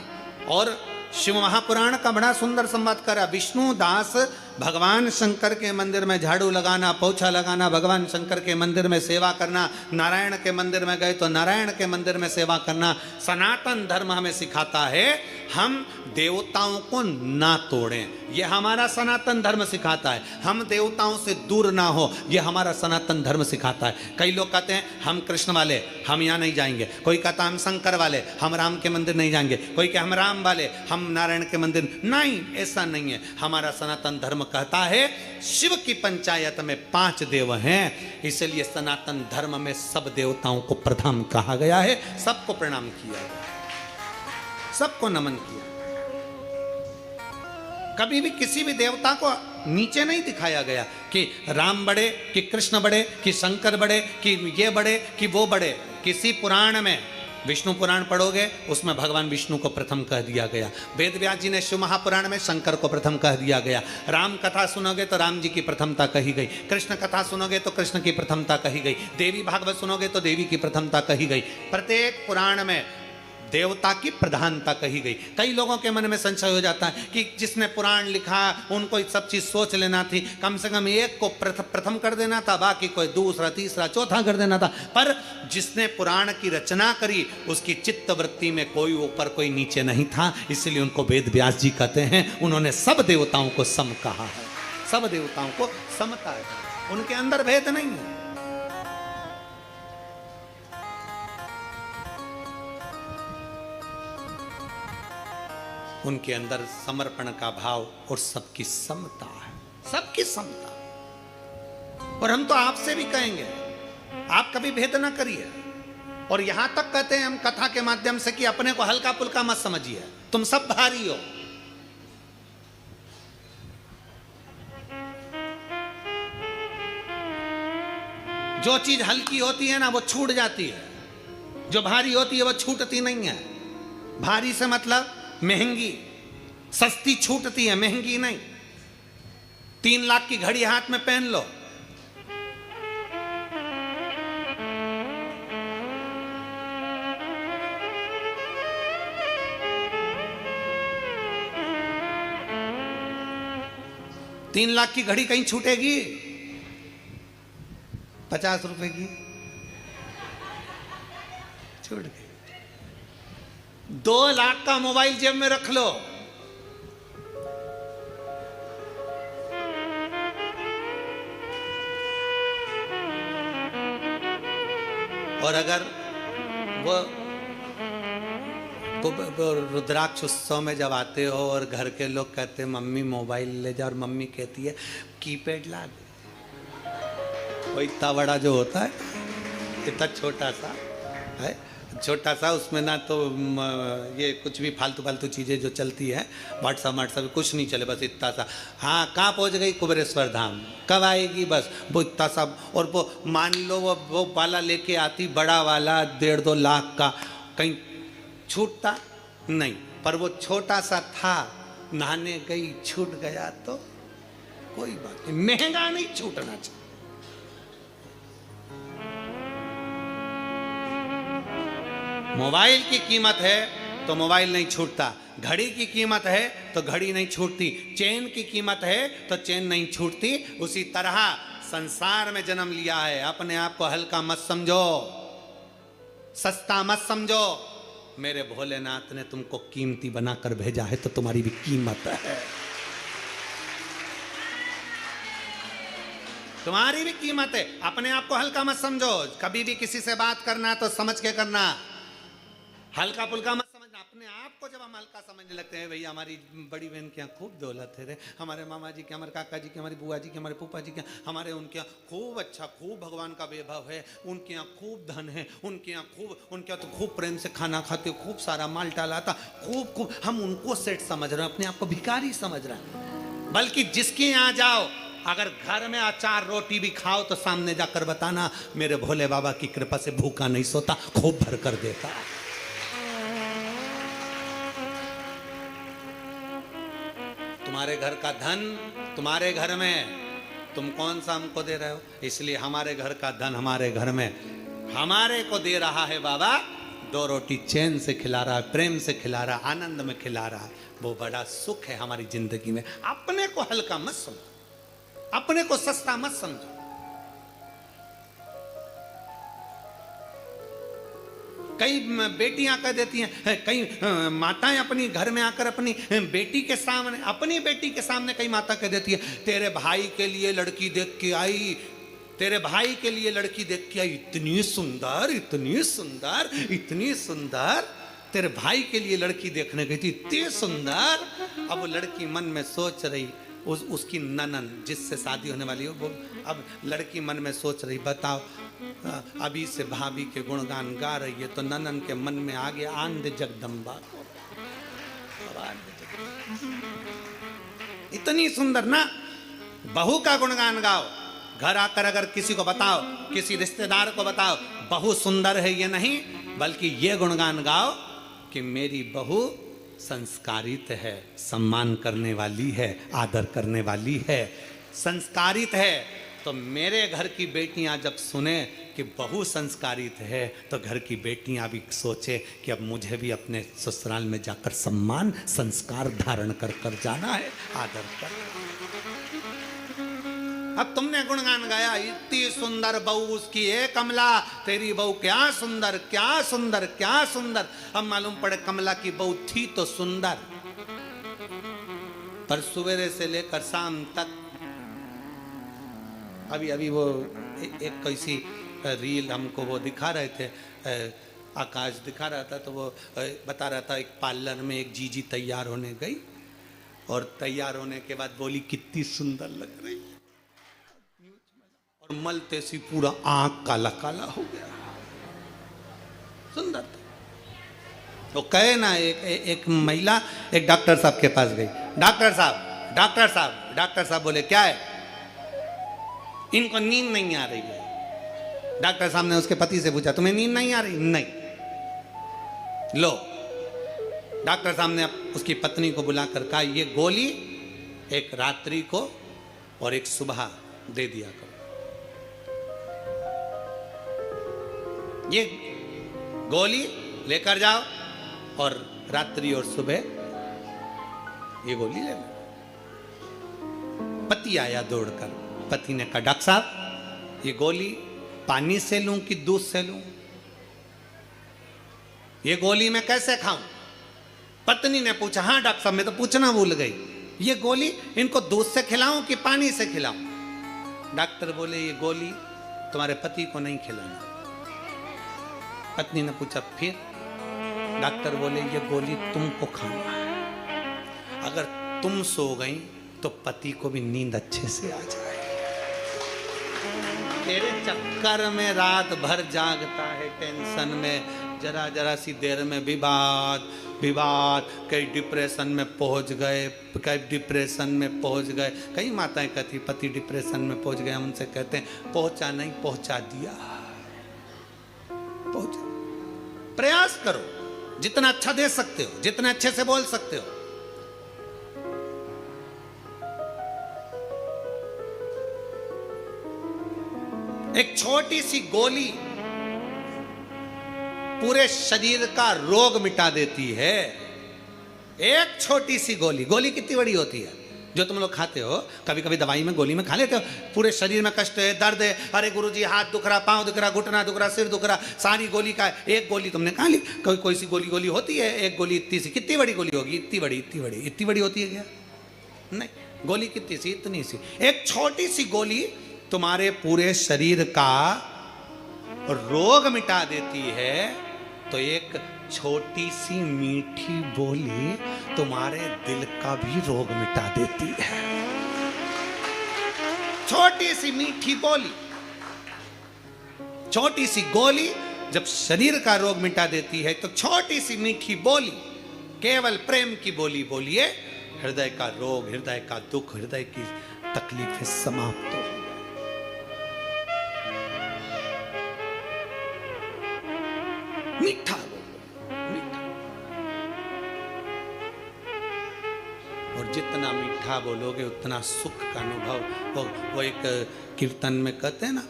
और शिव महापुराण का बड़ा सुंदर संवाद करा। विष्णु दास भगवान शंकर के मंदिर में झाड़ू लगाना, पोछा लगाना, भगवान शंकर के मंदिर में सेवा करना, नारायण के मंदिर में गए तो नारायण के मंदिर में सेवा करना। सनातन धर्म हमें सिखाता है हम देवताओं को ना तोड़ें, ये हमारा सनातन धर्म सिखाता है। हम देवताओं से दूर ना हो, ये हमारा सनातन धर्म सिखाता है। कई लोग कहते हैं हम कृष्ण वाले हम यहाँ नहीं जाएंगे, कोई कहता हम शंकर वाले हम राम के मंदिर नहीं जाएंगे, कोई कहे हम राम वाले हम नारायण के मंदिर। नहीं, ऐसा नहीं है। हमारा सनातन धर्म कहता है शिव की पंचायत में 5 देव हैं, इसलिए सनातन धर्म में सब देवताओं को प्रथम कहा गया है, सबको प्रणाम किया गया, सबको नमन किया। कभी भी किसी भी देवता को नीचे नहीं दिखाया गया कि राम बड़े, कि कृष्ण बड़े, कि शंकर बड़े, कि ये बड़े, कि वो बड़े। किसी पुराण में, विष्णु पुराण पढ़ोगे उसमें भगवान विष्णु को प्रथम कह दिया गया। वेद व्यास जी ने शिव महापुराण में शंकर को प्रथम कह दिया गया। राम कथा सुनोगे तो राम जी की प्रथमता कही गई, कृष्ण कथा सुनोगे तो कृष्ण की प्रथमता कही गई, देवी भागवत सुनोगे तो देवी की प्रथमता कही गई। प्रत्येक पुराण में देवता की प्रधानता कही गई। कई लोगों के मन में संशय हो जाता है कि जिसने पुराण लिखा उनको सब चीज सोच लेना थी, कम से कम एक को प्रथम कर देना था, बाकी कोई दूसरा तीसरा चौथा कर देना था। पर जिसने पुराण की रचना करी उसकी चित्त वृत्ति में कोई ऊपर कोई नीचे नहीं था, इसलिए उनको वेद व्यास जी कहते हैं उन्होंने सब देवताओं को सम कहा है, सब देवताओं को समता है, उनके अंदर भेद नहीं है। उनके अंदर समर्पण का भाव और सबकी समता है, सबकी समता। और हम तो आपसे भी कहेंगे आप कभी भेद ना करिए। और यहां तक कहते हैं हम कथा के माध्यम से कि अपने को हल्का पुल्का मत समझिए, तुम सब भारी हो। जो चीज हल्की होती है ना वो छूट जाती है, जो भारी होती है वो छूटती नहीं है। भारी से मतलब महंगी, सस्ती छूटती है, महंगी नहीं। 3 लाख की घड़ी हाथ में पहन लो, तीन लाख की घड़ी कहीं छूटेगी? 50 रुपए की छूट गई। 2 लाख का मोबाइल जेब में रख लो, और अगर वो रुद्राक्ष उत्सव में जब आते हो और घर के लोग कहते हैं मम्मी मोबाइल ले जा, और मम्मी कहती है कीपैड ला दे। वो इतना बड़ा जो होता है, इतना छोटा सा है, छोटा सा, उसमें ना तो ये कुछ भी फालतू फालतू चीज़ें जो चलती है, व्हाट्सअप कुछ नहीं चले, बस इतना सा। हाँ, कहाँ पहुँच गई? कुबेरेश्वर धाम। कब आएगी? बस वो इतना सा। और वो मान लो वो वाला लेके आती, बड़ा वाला 1.5-2 लाख का, कहीं छूटता नहीं। पर वो छोटा सा था, नहाने गई छूट गया तो कोई बात नहीं, महंगा नहीं छूटना चाहिए। मोबाइल की कीमत है तो मोबाइल नहीं छूटता, घड़ी की कीमत है तो घड़ी नहीं छूटती, चेन की कीमत है तो चेन नहीं छूटती। उसी तरह संसार में जन्म लिया है, अपने आप को हल्का मत समझो, सस्ता मत समझो। मेरे भोलेनाथ ने तुमको कीमती बनाकर भेजा है तो तुम्हारी भी कीमत है, तुम्हारी भी कीमत है। अपने आप को हल्का मत समझो। कभी भी किसी से बात करना तो समझ के करना, हल्का पुल्का मत समझना। अपने आप को जब हम हल्का समझने लगते हैं, भैया हमारी बड़ी बहन के यहाँ खूब दौलत है रे, हमारे मामा जी के, हमारे काका जी के, हमारी बुआ जी के, हमारे फूफा जी के, हमारे उनके यहाँ खूब अच्छा, खूब भगवान का वैभव है, उनके यहाँ खूब धन है, उनके यहाँ खूब, उनके यहाँ तो खूब प्रेम से खाना खाते, खूब सारा माल टालाता, खूब खूब। हम उनको सेठ समझ रहे हैं, अपने आप को भिखारी समझ रहे हैं। बल्कि जिसके यहाँ जाओ, अगर घर में अचार रोटी भी खाओ तो सामने जाकर बताना, मेरे भोले बाबा की कृपा से भूखा नहीं सोता, खूब भर कर देता। तुम्हारे घर का धन तुम्हारे घर में, तुम कौन सा हमको दे रहे हो? इसलिए हमारे घर का धन हमारे घर में हमारे को दे रहा है बाबा, 2 रोटी चैन से खिला रहा है, प्रेम से खिला रहा है, आनंद में खिला रहा है। वो बड़ा सुख है हमारी जिंदगी में। अपने को हल्का मत समझो, अपने को सस्ता मत समझो। कई बेटियां कह देती हैं, कई माताएं अपनी घर में आकर अपनी बेटी के सामने कई माता कह देती है, तेरे भाई के लिए लड़की देख के आई, तेरे भाई के लिए लड़की देख के आई, इतनी सुंदर, इतनी सुंदर, इतनी सुंदर, तेरे भाई के लिए लड़की देखने गई थी, इतनी सुंदर। अब वो लड़की मन में सोच रही, उसकी ननन जिससे शादी होने वाली हो, वो अब लड़की मन में सोच रही, बताओ अभी से भाभी के गुणगान गा रही है तो ननन के मन में आ गया आंध जगदम्बा, इतनी सुंदर ना, बहू का गुणगान गाओ। घर आकर अगर किसी को बताओ, किसी रिश्तेदार को बताओ बहू सुंदर है, ये नहीं बल्कि ये गुणगान गाओ कि मेरी बहू संस्कारित है, सम्मान करने वाली है, आदर करने वाली है, संस्कारित है। तो मेरे घर की बेटियां जब सुने कि बहू संस्कारित है तो घर की बेटियां भी सोचे कि अब मुझे भी अपने ससुराल में जाकर सम्मान संस्कार धारण कर कर जाना है, आदर कर। अब तुमने गुणगान गाया, इतनी सुंदर बहू उसकी है कमला, तेरी बहू क्या सुंदर, क्या सुंदर, क्या सुंदर। अब मालूम पड़े कमला की बहू थी तो सुंदर, पर सवेरे से लेकर शाम तक, अभी वो एक कैसी रील हमको वो दिखा रहे थे, आकाश दिखा रहा था, तो वो बता रहा था एक पार्लर में एक जीजी तैयार होने गई और तैयार होने के बाद बोली कितनी सुंदर लग रही, और मलते सी पूरा आंख काला काला हो गया, सुंदर था। तो कहे ना एक महिला एक डॉक्टर साहब के पास गई, डॉक्टर साहब, डॉक्टर साहब, डॉक्टर साहब बोले क्या है? इनको नींद नहीं आ रही है। डॉक्टर साहब ने उसके पति से पूछा, तुम्हें नींद नहीं आ रही? नहीं। लो, डॉक्टर साहब ने उसकी पत्नी को बुलाकर कहा, ये गोली एक रात्रि को और एक सुबह दे दिया करो, ये गोली लेकर जाओ और रात्रि और सुबह ये गोली ले लो। पति आया दौड़कर, पति ने कहा, डॉक्टर साहब ये गोली पानी से लूं कि दूध से लूं? ये गोली मैं कैसे खाऊं? पत्नी ने पूछा, हाँ डॉक्टर साहब मैं तो पूछना भूल गई, ये गोली इनको दूध से खिलाऊं कि पानी से खिलाऊं? डॉक्टर बोले, ये गोली तुम्हारे पति को नहीं खिलाना। पत्नी ने पूछा फिर? डॉक्टर बोले, ये गोली तुमको खाना है, अगर तुम सो गई तो पति को भी नींद अच्छे से आ जाए। तेरे चक्कर में रात भर जागता है, टेंशन में, जरा जरा सी देर में विवाद विवाद, कई डिप्रेशन में पहुंच गए, कई डिप्रेशन में पहुंच गए। कई माताएं कहती पति डिप्रेशन में पहुंच गए, हम उनसे कहते हैं पहुंचा नहीं, पहुंचा दिया। पहुंचा, प्रयास करो, जितना अच्छा दे सकते हो, जितने अच्छे से बोल सकते हो। एक छोटी सी गोली पूरे शरीर का रोग मिटा देती है। एक छोटी सी गोली, गोली कितनी बड़ी होती है जो तुम लोग खाते हो, कभी कभी दवाई में गोली में खा लेते हो, पूरे शरीर में कष्ट है, दर्द है, अरे गुरुजी हाथ दुख रहा, पांव दुख रहा, घुटना दुख रहा, सिर दुख रहा, सारी गोली का एक गोली तुमने खा ली। कोई सी गोली गोली होती है, एक गोली इतनी सी, कितनी बड़ी गोली होगी? इतनी बड़ी, इतनी बड़ी, इतनी बड़ी होती है क्या? नहीं, गोली कितनी सी? इतनी सी। एक छोटी सी गोली तुम्हारे पूरे शरीर का रोग मिटा देती है, तो एक छोटी सी मीठी बोली तुम्हारे दिल का भी रोग मिटा देती है। छोटी सी मीठी बोली, छोटी सी गोली जब शरीर का रोग मिटा देती है, तो छोटी सी मीठी बोली, केवल प्रेम की बोली बोलिए, हृदय का रोग, हृदय का दुख, हृदय की तकलीफें समाप्त हो। मीठा बोलो, मीठा। और जितना मीठा बोलोगे उतना सुख का अनुभव। वो एक कीर्तन में कहते हैं ना,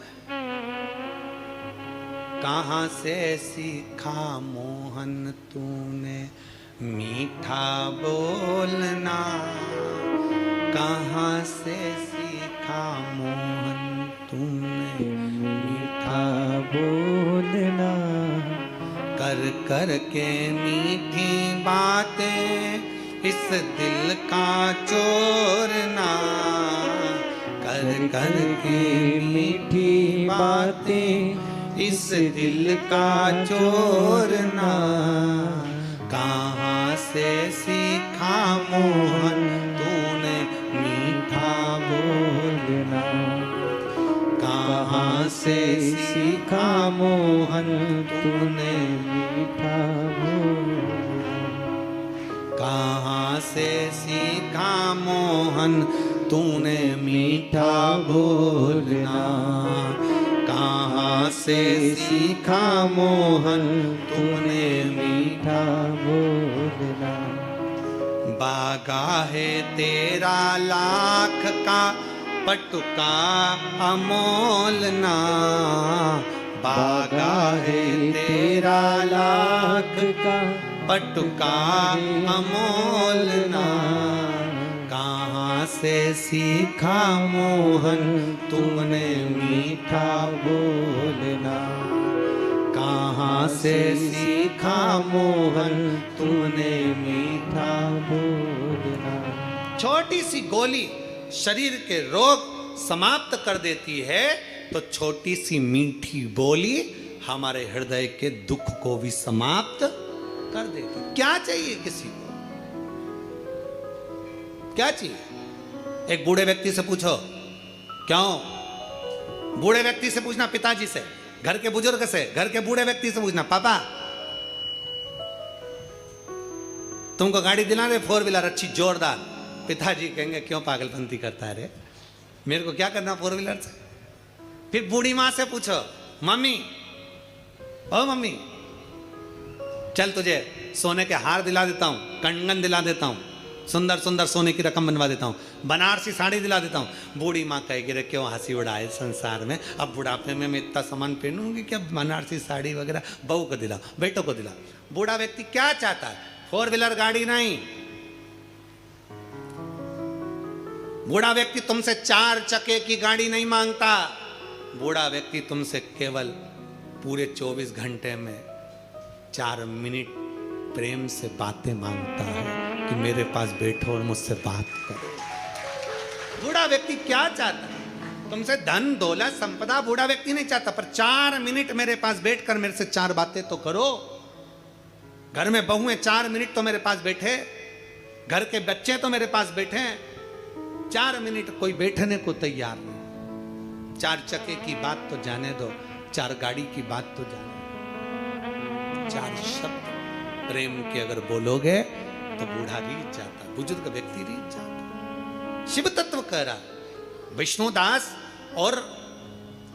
कहाँ से सीखा मोहन तूने मीठा बोलना, कहाँ से सीखा मोहन तूने मीठा बोलना, कर कर के मीठी बातें इस दिल का चोरना, कर कर के मीठी बातें इस दिल का चोरना, कहाँ से सीखा मोहन तूने मीठा बोलना, कहाँ से सीखा मोहन तूने मीठा बोलना, कहाँ से सीखा मोहन तूने मीठा बोलना, कहाँ से सीखा मोहन तूने मीठा बोलना। बागा है तेरा लाख का पटुका अमोलना, बागा है तेरा लाख का पटुका अमोलना, कहाँ से सीखा मोहन तूने मीठा बोलना, कहाँ से सीखा मोहन तूने मीठा बोलना। छोटी सी गोली शरीर के रोग समाप्त कर देती है, तो छोटी सी मीठी बोली हमारे हृदय के दुख को भी समाप्त कर देती। क्या चाहिए किसी को, क्या चाहिए? एक बूढ़े व्यक्ति से पूछो, क्यों? बूढ़े व्यक्ति से पूछना, पिताजी से, घर के बुजुर्ग से, घर के बूढ़े व्यक्ति से पूछना, पापा तुमको गाड़ी दिला रहे 4 व्हीलर अच्छी जोरदार, पिताजी कहेंगे क्यों पागलपंती करता है रे, मेरे को क्या करना 4 व्हीलर से। फिर बूढ़ी माँ से पूछो, मम्मी ओ मम्मी चल तुझे सोने के हार दिला देता हूं, कंगन दिला देता हूं, सुंदर सुंदर सोने की रकम बनवा देता हूं, बनारसी साड़ी दिला देता हूं। बूढ़ी माँ कहेगी रे क्यों हंसी उड़ाए संसार में, अब बुढ़ापे में मैं इतना सामान पहनूंगी कि अब बनारसी साड़ी वगैरह बहू को दिला, बेटों को दिला। बूढ़ा व्यक्ति क्या चाहता है? 4 व्हीलर गाड़ी नहीं, बूढ़ा व्यक्ति तुमसे 4 चक्के की गाड़ी नहीं मांगता, बूढ़ा व्यक्ति तुमसे केवल पूरे 24 घंटे में 4 मिनट प्रेम से बातें मांगता है कि मेरे पास बैठो और मुझसे बात करो। बूढ़ा व्यक्ति क्या चाहता है? तुमसे धन दौलत संपदा बूढ़ा व्यक्ति नहीं चाहता, पर 4 मिनट मेरे पास बैठकर मेरे से 4 बातें तो करो। घर में बहू है, 4 मिनट तो मेरे पास बैठे, घर के बच्चे तो मेरे पास बैठे, 4 मिनट कोई बैठने को तैयार नहीं। 4 चक्के की बात तो जाने दो, 4 गाड़ी की बात तो जाने दो, 4 शब्द प्रेम के अगर बोलोगे तो बूढ़ा रीझ जाता, बुजुर्ग व्यक्ति रीझ जाता। शिव तत्व कह रहा, विष्णुदास और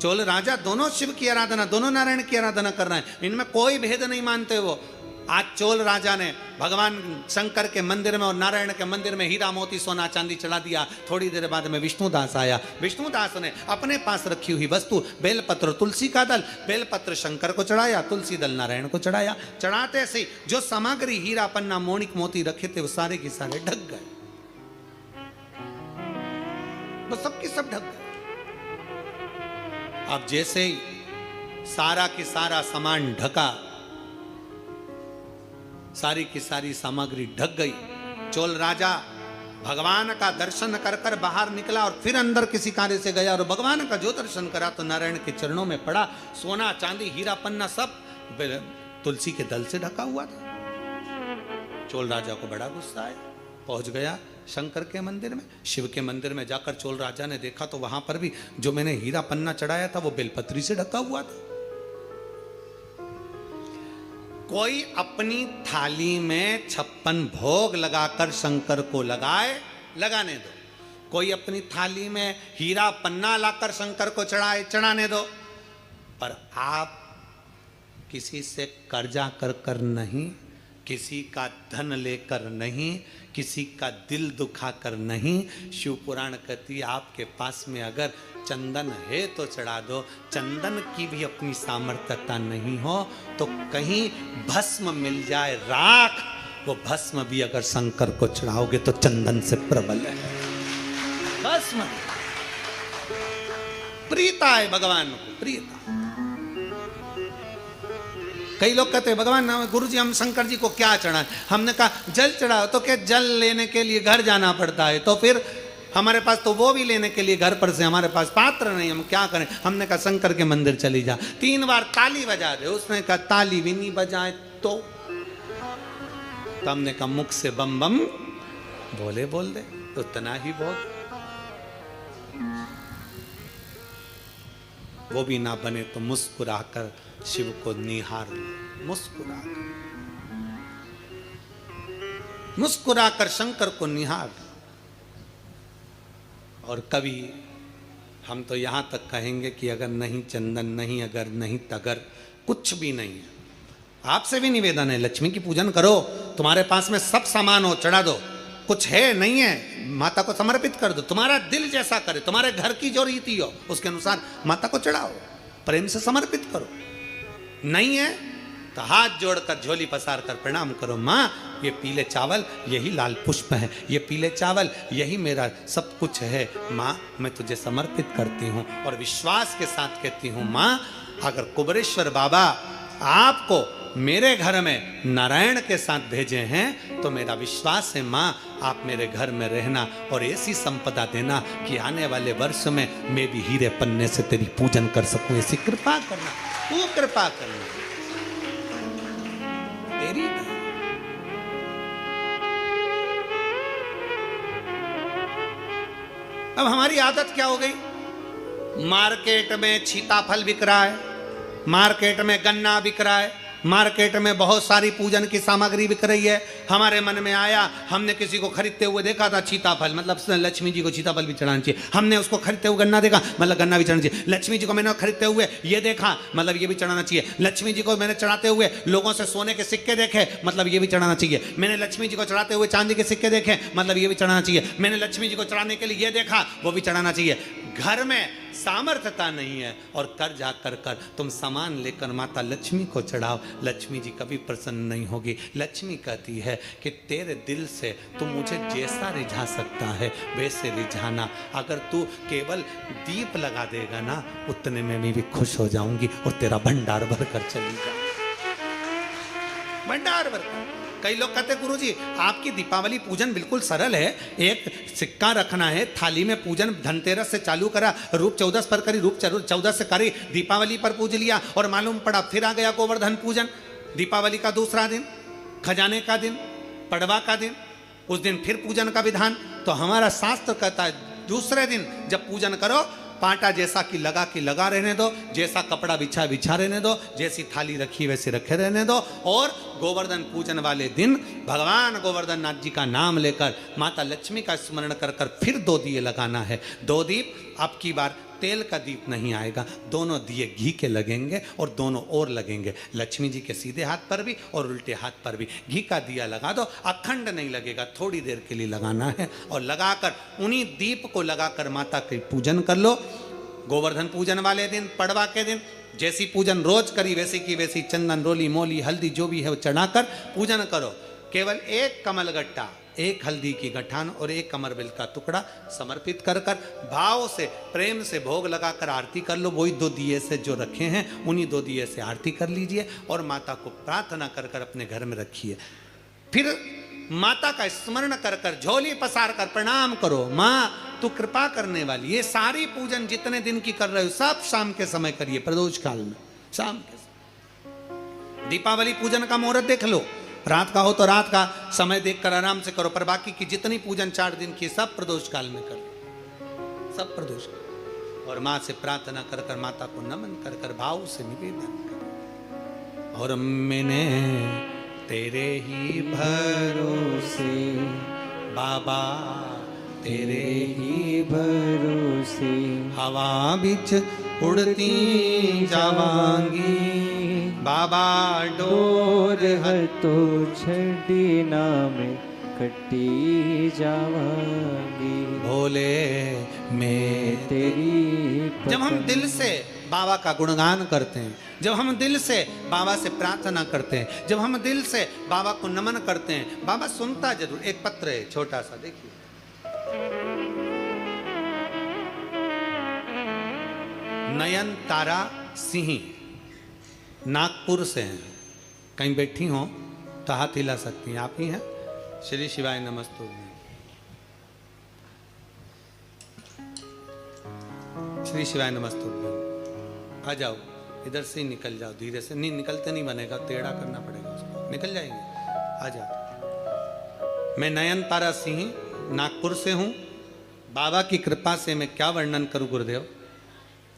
चोल राजा दोनों शिव की आराधना, दोनों नारायण की आराधना कर रहे हैं, इनमें कोई भेद नहीं मानते वो। आज चोल राजा ने भगवान शंकर के मंदिर में और नारायण के मंदिर में हीरा मोती सोना चांदी चढ़ा दिया। थोड़ी देर बाद में विष्णुदास आया, विष्णुदास ने अपने पास रखी हुई वस्तु बेलपत्र तुलसी का दल, बेलपत्र शंकर को चढ़ाया, तुलसी दल नारायण को चढ़ाया। चढ़ाते से जो सामग्री हीरा पन्ना मोनिक मोती रखे थे वो सारे के सारे ढक गए, वो सबके सब ढक गए। अब जैसे ही सारा की सारा सामान ढका, सारी की सारी सामग्री ढक गई, चोल राजा भगवान का दर्शन कर कर बाहर निकला और फिर अंदर किसी कार्य से गया और भगवान का जो दर्शन करा तो नारायण के चरणों में पड़ा। सोना चांदी हीरा पन्ना सब तुलसी के दल से ढका हुआ था। चोल राजा को बड़ा गुस्सा आया, पहुंच गया शंकर के मंदिर में। शिव के मंदिर में जाकर चोल राजा ने देखा तो वहां पर भी जो मैंने हीरा पन्ना चढ़ाया था वो बेलपत्री से ढका हुआ था। कोई अपनी थाली में 56 भोग लगाकर शंकर को लगाने दो। कोई अपनी थाली में हीरा पन्ना लाकर शंकर को चढ़ाने दो। पर आप किसी से कर्जा कर नहीं, किसी का धन लेकर नहीं, किसी का दिल दुखा कर नहीं। शिव पुराण कहती है आपके पास में अगर चंदन है तो चढ़ा दो। चंदन की भी अपनी सामर्थ्यता नहीं हो तो कहीं भस्म मिल जाए राख, वो भस्म भी अगर शंकर को चढ़ाओगे तो चंदन से प्रबल है। भस्म प्रीता है भगवान को, प्रीता। कई लोग कहते हैं भगवान गुरुजी हम शंकर जी को क्या चढ़ाएं? हमने कहा जल चढ़ाओ। तो क्या जल लेने के लिए घर जाना पड़ता है? तो फिर हमारे पास तो वो भी लेने के लिए घर पर से हमारे पास पात्र नहीं, हम क्या करें? हमने कहा शंकर के मंदिर चली जा, 3 बार ताली बजा दे। उसने कहा ताली भी नहीं बजाए तो हमने कहा मुख से बम बम बोल दे, उतना ही बहुत। वो भी ना बने तो मुस्कुराकर शिव को निहार, मुस्कुराकर शंकर को निहार। और कभी हम तो यहां तक कहेंगे कि अगर नहीं चंदन नहीं, अगर नहीं तगर, कुछ भी नहीं है, आपसे भी निवेदन है लक्ष्मी की पूजन करो। तुम्हारे पास में सब सामान हो चढ़ा दो, कुछ है नहीं है माता को समर्पित कर दो। तुम्हारा दिल जैसा करे, तुम्हारे घर की जो रीति हो उसके अनुसार माता को चढ़ाओ, प्रेम से समर्पित करो। नहीं है तो हाथ जोड़कर झोली पसार कर प्रणाम करो। माँ ये पीले चावल यही लाल पुष्प है, ये पीले चावल यही मेरा सब कुछ है। माँ मैं तुझे समर्पित करती हूँ और विश्वास के साथ कहती हूँ माँ अगर कुबेरेश्वर बाबा आपको मेरे घर में नारायण के साथ भेजे हैं तो मेरा विश्वास है माँ आप मेरे घर में रहना और ऐसी संपदा देना कि आने वाले वर्ष में मैं भी हीरे पन्ने से तेरी पूजन कर सकूं। ऐसी कृपा करना, तू कृपा करना, तेरी नहीं। अब हमारी आदत क्या हो गई? मार्केट में सीताफल बिक रहा है, मार्केट में गन्ना बिक रहा है, मार्केट में बहुत सारी पूजन की सामग्री बिक रही है। हमारे मन में आया, हमने किसी को खरीदते हुए देखा था सीताफल, मतलब लक्ष्मी जी को सीताफल भी चढ़ाना चाहिए। हमने उसको खरीदते हुए गन्ना देखा, मतलब गन्ना भी चढ़ाना चाहिए। लक्ष्मी जी को मैंने खरीदते हुए ये देखा, मतलब ये भी चढ़ाना चाहिए। लक्ष्मी जी को मैंने चढ़ाते हुए लोगों से सोने के सिक्के देखे, मतलब ये भी चढ़ाना चाहिए। मैंने लक्ष्मी जी को चढ़ाते हुए चांदी के सिक्के देखे, मतलब ये भी चढ़ाना चाहिए। मैंने लक्ष्मी जी को चढ़ाने के लिए ये देखा, वो भी चढ़ाना चाहिए। घर में सामर्थ्यता नहीं है और कर जा कर तुम सामान लेकर माता लक्ष्मी को चढ़ाओ, लक्ष्मी जी कभी प्रसन्न नहीं होगी। लक्ष्मी कहती है कि तेरे दिल से तू मुझे जैसा रिझा सकता है वैसे रिझाना। अगर तू केवल दीप लगा देगा ना उतने में मैं भी खुश हो जाऊंगी और तेरा भंडार भर कर चली जाऊंगी, भंडार भर कर। कई लोग कहते हैं गुरुजी आपकी दीपावली पूजन बिल्कुल सरल है, एक सिक्का रखना है थाली में, पूजन धनतेरस से चालू करा, रूप 14 पर करी, रूप 14 से करी, दीपावली पर पूज लिया और मालूम पड़ा फिर आ गया गोवर्धन पूजन। दीपावली का दूसरा दिन, खजाने का दिन, पड़वा का दिन, उस दिन फिर पूजन का विधान। तो हमारा शास्त्र कहता है दूसरे दिन जब पूजन करो पाटा जैसा कि लगा रहने दो, जैसा कपड़ा बिछा रहने दो, जैसी थाली रखी वैसे रखे रहने दो। और गोवर्धन पूजन वाले दिन भगवान गोवर्धन नाथ जी का नाम लेकर माता लक्ष्मी का स्मरण कर फिर 2 दिए लगाना है। 2 दीप, अब की बार तेल का दीप नहीं आएगा, दोनों दिए घी के लगेंगे और दोनों ओर लगेंगे, लक्ष्मी जी के सीधे हाथ पर भी और उल्टे हाथ पर भी। घी का दिया लगा दो, अखंड नहीं लगेगा, थोड़ी देर के लिए लगाना है और लगाकर उन्हीं दीप को लगाकर माता की पूजन कर लो। गोवर्धन पूजन वाले दिन, पड़वा के दिन जैसी पूजन रोज करी वैसी की वैसी चंदन, रोली, मोली, हल्दी जो भी है वो चढ़ाकर पूजन करो। केवल एक कमल गट्टा, एक हल्दी की गठान और एक कमरबिल का टुकड़ा समर्पित कर भाव से प्रेम से भोग लगाकर आरती कर लो। वही 2 दिए से जो रखे हैं उन्हीं 2 दिए से आरती कर लीजिए और माता को प्रार्थना कर अपने घर में रखिए। फिर माता का स्मरण कर झोली पसार कर प्रणाम करो, माँ तू कृपा करने वाली। ये सारी पूजन जितने दिन की कर रहे हो सब शाम के समय करिए, प्रदोष काल में शाम के समय। दीपावली पूजन का मुहूर्त देख लो, रात का हो तो रात का समय देखकर आराम से करो, पर बाकी की जितनी पूजन 4 दिन की सब प्रदोष काल में करो, सब प्रदोष काल। और माँ से प्रार्थना कर माता को नमन कर भाव से निवेदन करो और मैंने तेरे ही भरोसे बाबा, तेरे ही भरोसे हवा बिच उड़ती जावांगी बाबा, डोर है तो छड़ी नाम कटी जावांगी भोले मैं तेरी जब हम दिल से बाबा का गुणगान करते हैं, जब हम दिल से बाबा से प्रार्थना करते हैं, जब हम दिल से बाबा को नमन करते हैं, बाबा सुनता जरूर। एक पत्र है छोटा सा, देखिए। नयन तारा सिंह नागपुर से हैं, कहीं बैठी हो तो हाथ हिला सकती हैं, आप ही हैं। श्री शिवाय नमस्तुभ्यं। श्री शिवाय नमस्तुभ्यं। आ जाओ, इधर से ही निकल जाओ, धीरे से। नहीं निकलते नहीं बनेगा, टेढ़ा करना पड़ेगा उसको। निकल जाएंगे, आ जाओ। मैं नयन तारा सिंह नागपुर से हूँ। बाबा की कृपा से मैं क्या वर्णन करूँ गुरुदेव।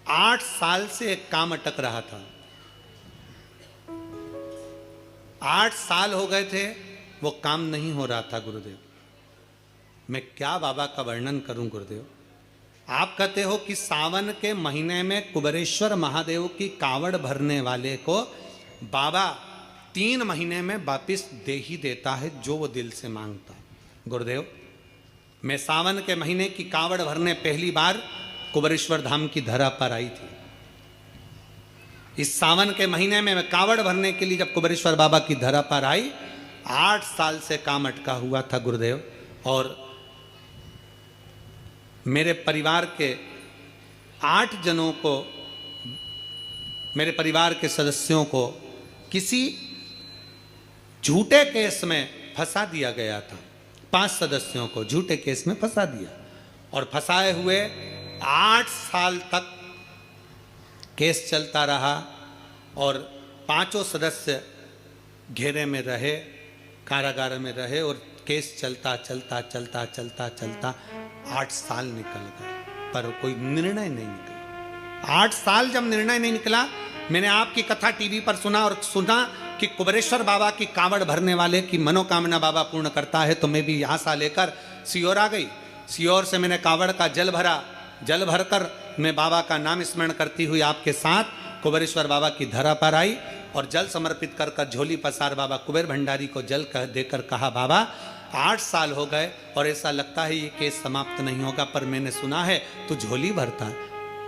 8 साल से एक काम अटक रहा था। 8 साल हो गए थे, वो काम नहीं हो रहा था गुरुदेव। मैं क्या बाबा का वर्णन करूं गुरुदेव। आप कहते हो कि सावन के महीने में कुबेरेश्वर महादेव की कावड़ भरने वाले को बाबा 3 महीने में वापिस दे ही देता है जो वो दिल से मांगता है। गुरुदेव, मैं सावन के महीने की कावड़ भरने पहली बार कुबेरेश्वर धाम की धरा पर आई थी। इस सावन के महीने में मैं कावड़ भरने के लिए जब कुबेरेश्वर बाबा की धरा पर आई, 8 साल से काम अटका हुआ था गुरुदेव। और मेरे परिवार के 8 जनों को, मेरे परिवार के सदस्यों को किसी झूठे केस में फंसा दिया गया था। 5 सदस्यों को झूठे केस में फंसा दिया और फंसाए हुए 8 साल तक केस चलता रहा और 5 सदस्य घेरे में रहे, कारागार में रहे और केस चलता चलता चलता चलता चलता 8 साल निकल गए, पर कोई निर्णय नहीं निकला। 8 साल जब निर्णय नहीं निकला, मैंने आपकी कथा टीवी पर सुना और सुना कि कुबेरेश्वर बाबा की कावड़ भरने वाले की मनोकामना बाबा पूर्ण करता है। तो मैं भी आशा लेकर सियोर आ गई। सियोर से मैंने कावड़ का जल भरा। जल भरकर मैं बाबा का नाम स्मरण करती हुई आपके साथ कुबेरेश्वर बाबा की धरा पर आई और जल समर्पित कर कर झोली पसार बाबा कुबेर भंडारी को जल देकर कहा, बाबा 8 साल हो गए और ऐसा लगता है ये केस समाप्त नहीं होगा, पर मैंने सुना है तू झोली भरता है,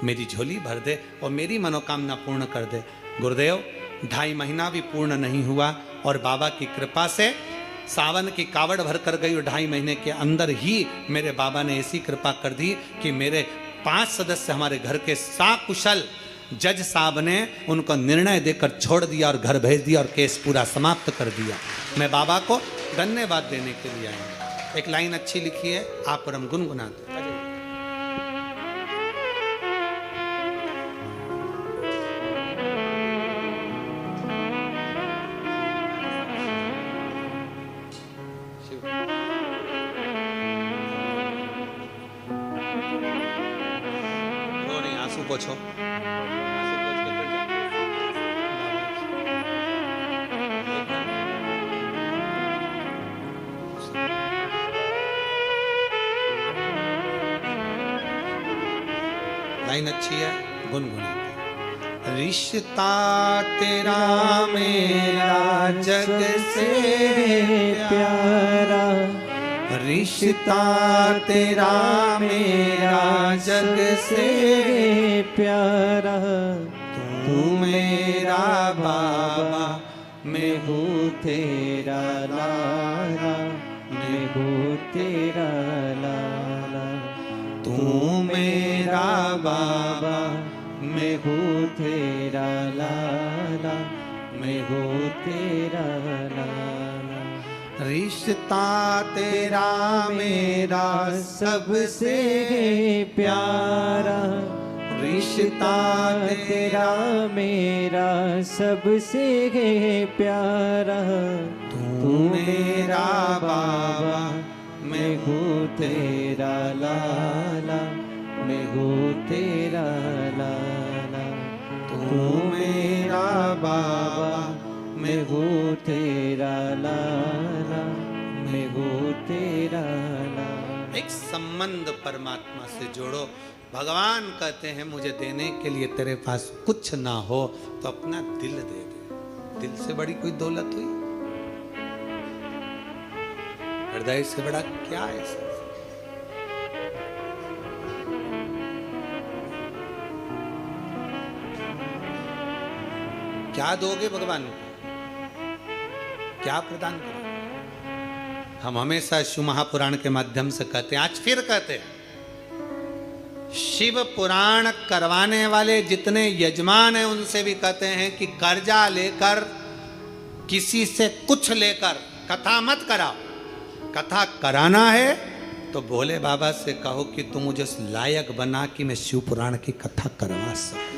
मेरी झोली भर दे और मेरी मनोकामना पूर्ण कर दे। गुरुदेव, 2.5 महीना भी पूर्ण नहीं हुआ और बाबा की कृपा से सावन की कावड़ भर कर गई और 2.5 महीने के अंदर ही मेरे बाबा ने ऐसी कृपा कर दी कि मेरे 5 सदस्य हमारे घर के साकुशल जज साहब ने उनको निर्णय देकर छोड़ दिया और घर भेज दिया और केस पूरा समाप्त कर दिया। मैं बाबा को धन्यवाद देने के लिए आया। एक लाइन अच्छी लिखी है, आप पर हम गुनगुनाते। आंसू पोछो। लाइन अच्छी है, गुनगुनाते। रिश्ता तेरा मेरा जग से प्यारा, रिश्ता तेरा मेरा जग से प्यारा, तू मेरा बाबा मैं हूँ तेरा लाला, मैं हूँ तेरा लाला, तू मेरा बाबा मैं हूँ तेरा लाला, मैं हूँ तेरा लाला। रिश्ता तेरा मेरा सबसे प्यारा, रिश्ता तेरा मेरा सबसे प्यारा, तू मेरा बाबा मैं हूँ तेरा लाला, मैं हूँ तेरा लाला, तू मेरा बाबा मैं हूँ तेरा लाला, मैं हूँ तेरा लाला। एक संबंध परमात्मा से जोड़ो। भगवान कहते हैं मुझे देने के लिए तेरे पास कुछ ना हो तो अपना दिल दे दे। दिल से बड़ी कोई दौलत हुई? हृदय से बड़ा क्या है? क्या दोगे भगवान को? क्या प्रदान करोगे? हम हमेशा शिव महापुराण के माध्यम से कहते हैं, आज फिर कहते हैं, शिव पुराण करवाने वाले जितने यजमान हैं उनसे भी कहते हैं कि कर्जा लेकर, किसी से कुछ लेकर कथा मत कराओ। कथा कराना है तो भोले बाबा से कहो कि तुम मुझे उस लायक बना कि मैं शिव पुराण की कथा करवा सकूं।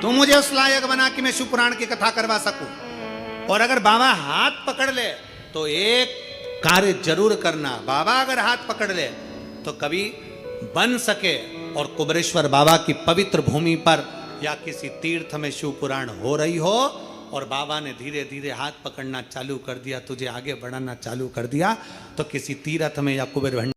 तुम मुझे उस लायक बना कि मैं शिव पुराण की कथा करवा सकूं। और अगर बाबा हाथ पकड़ ले तो एक कार्य जरूर करना। बाबा अगर हाथ पकड़ ले तो कभी बन सके और कुबरेश्वर बाबा की पवित्र भूमि पर या किसी तीर्थ में शिव पुराण हो रही हो और बाबा ने धीरे धीरे हाथ पकड़ना चालू कर दिया, तुझे आगे बढ़ाना चालू कर दिया, तो किसी तीर्थ में या कुबेर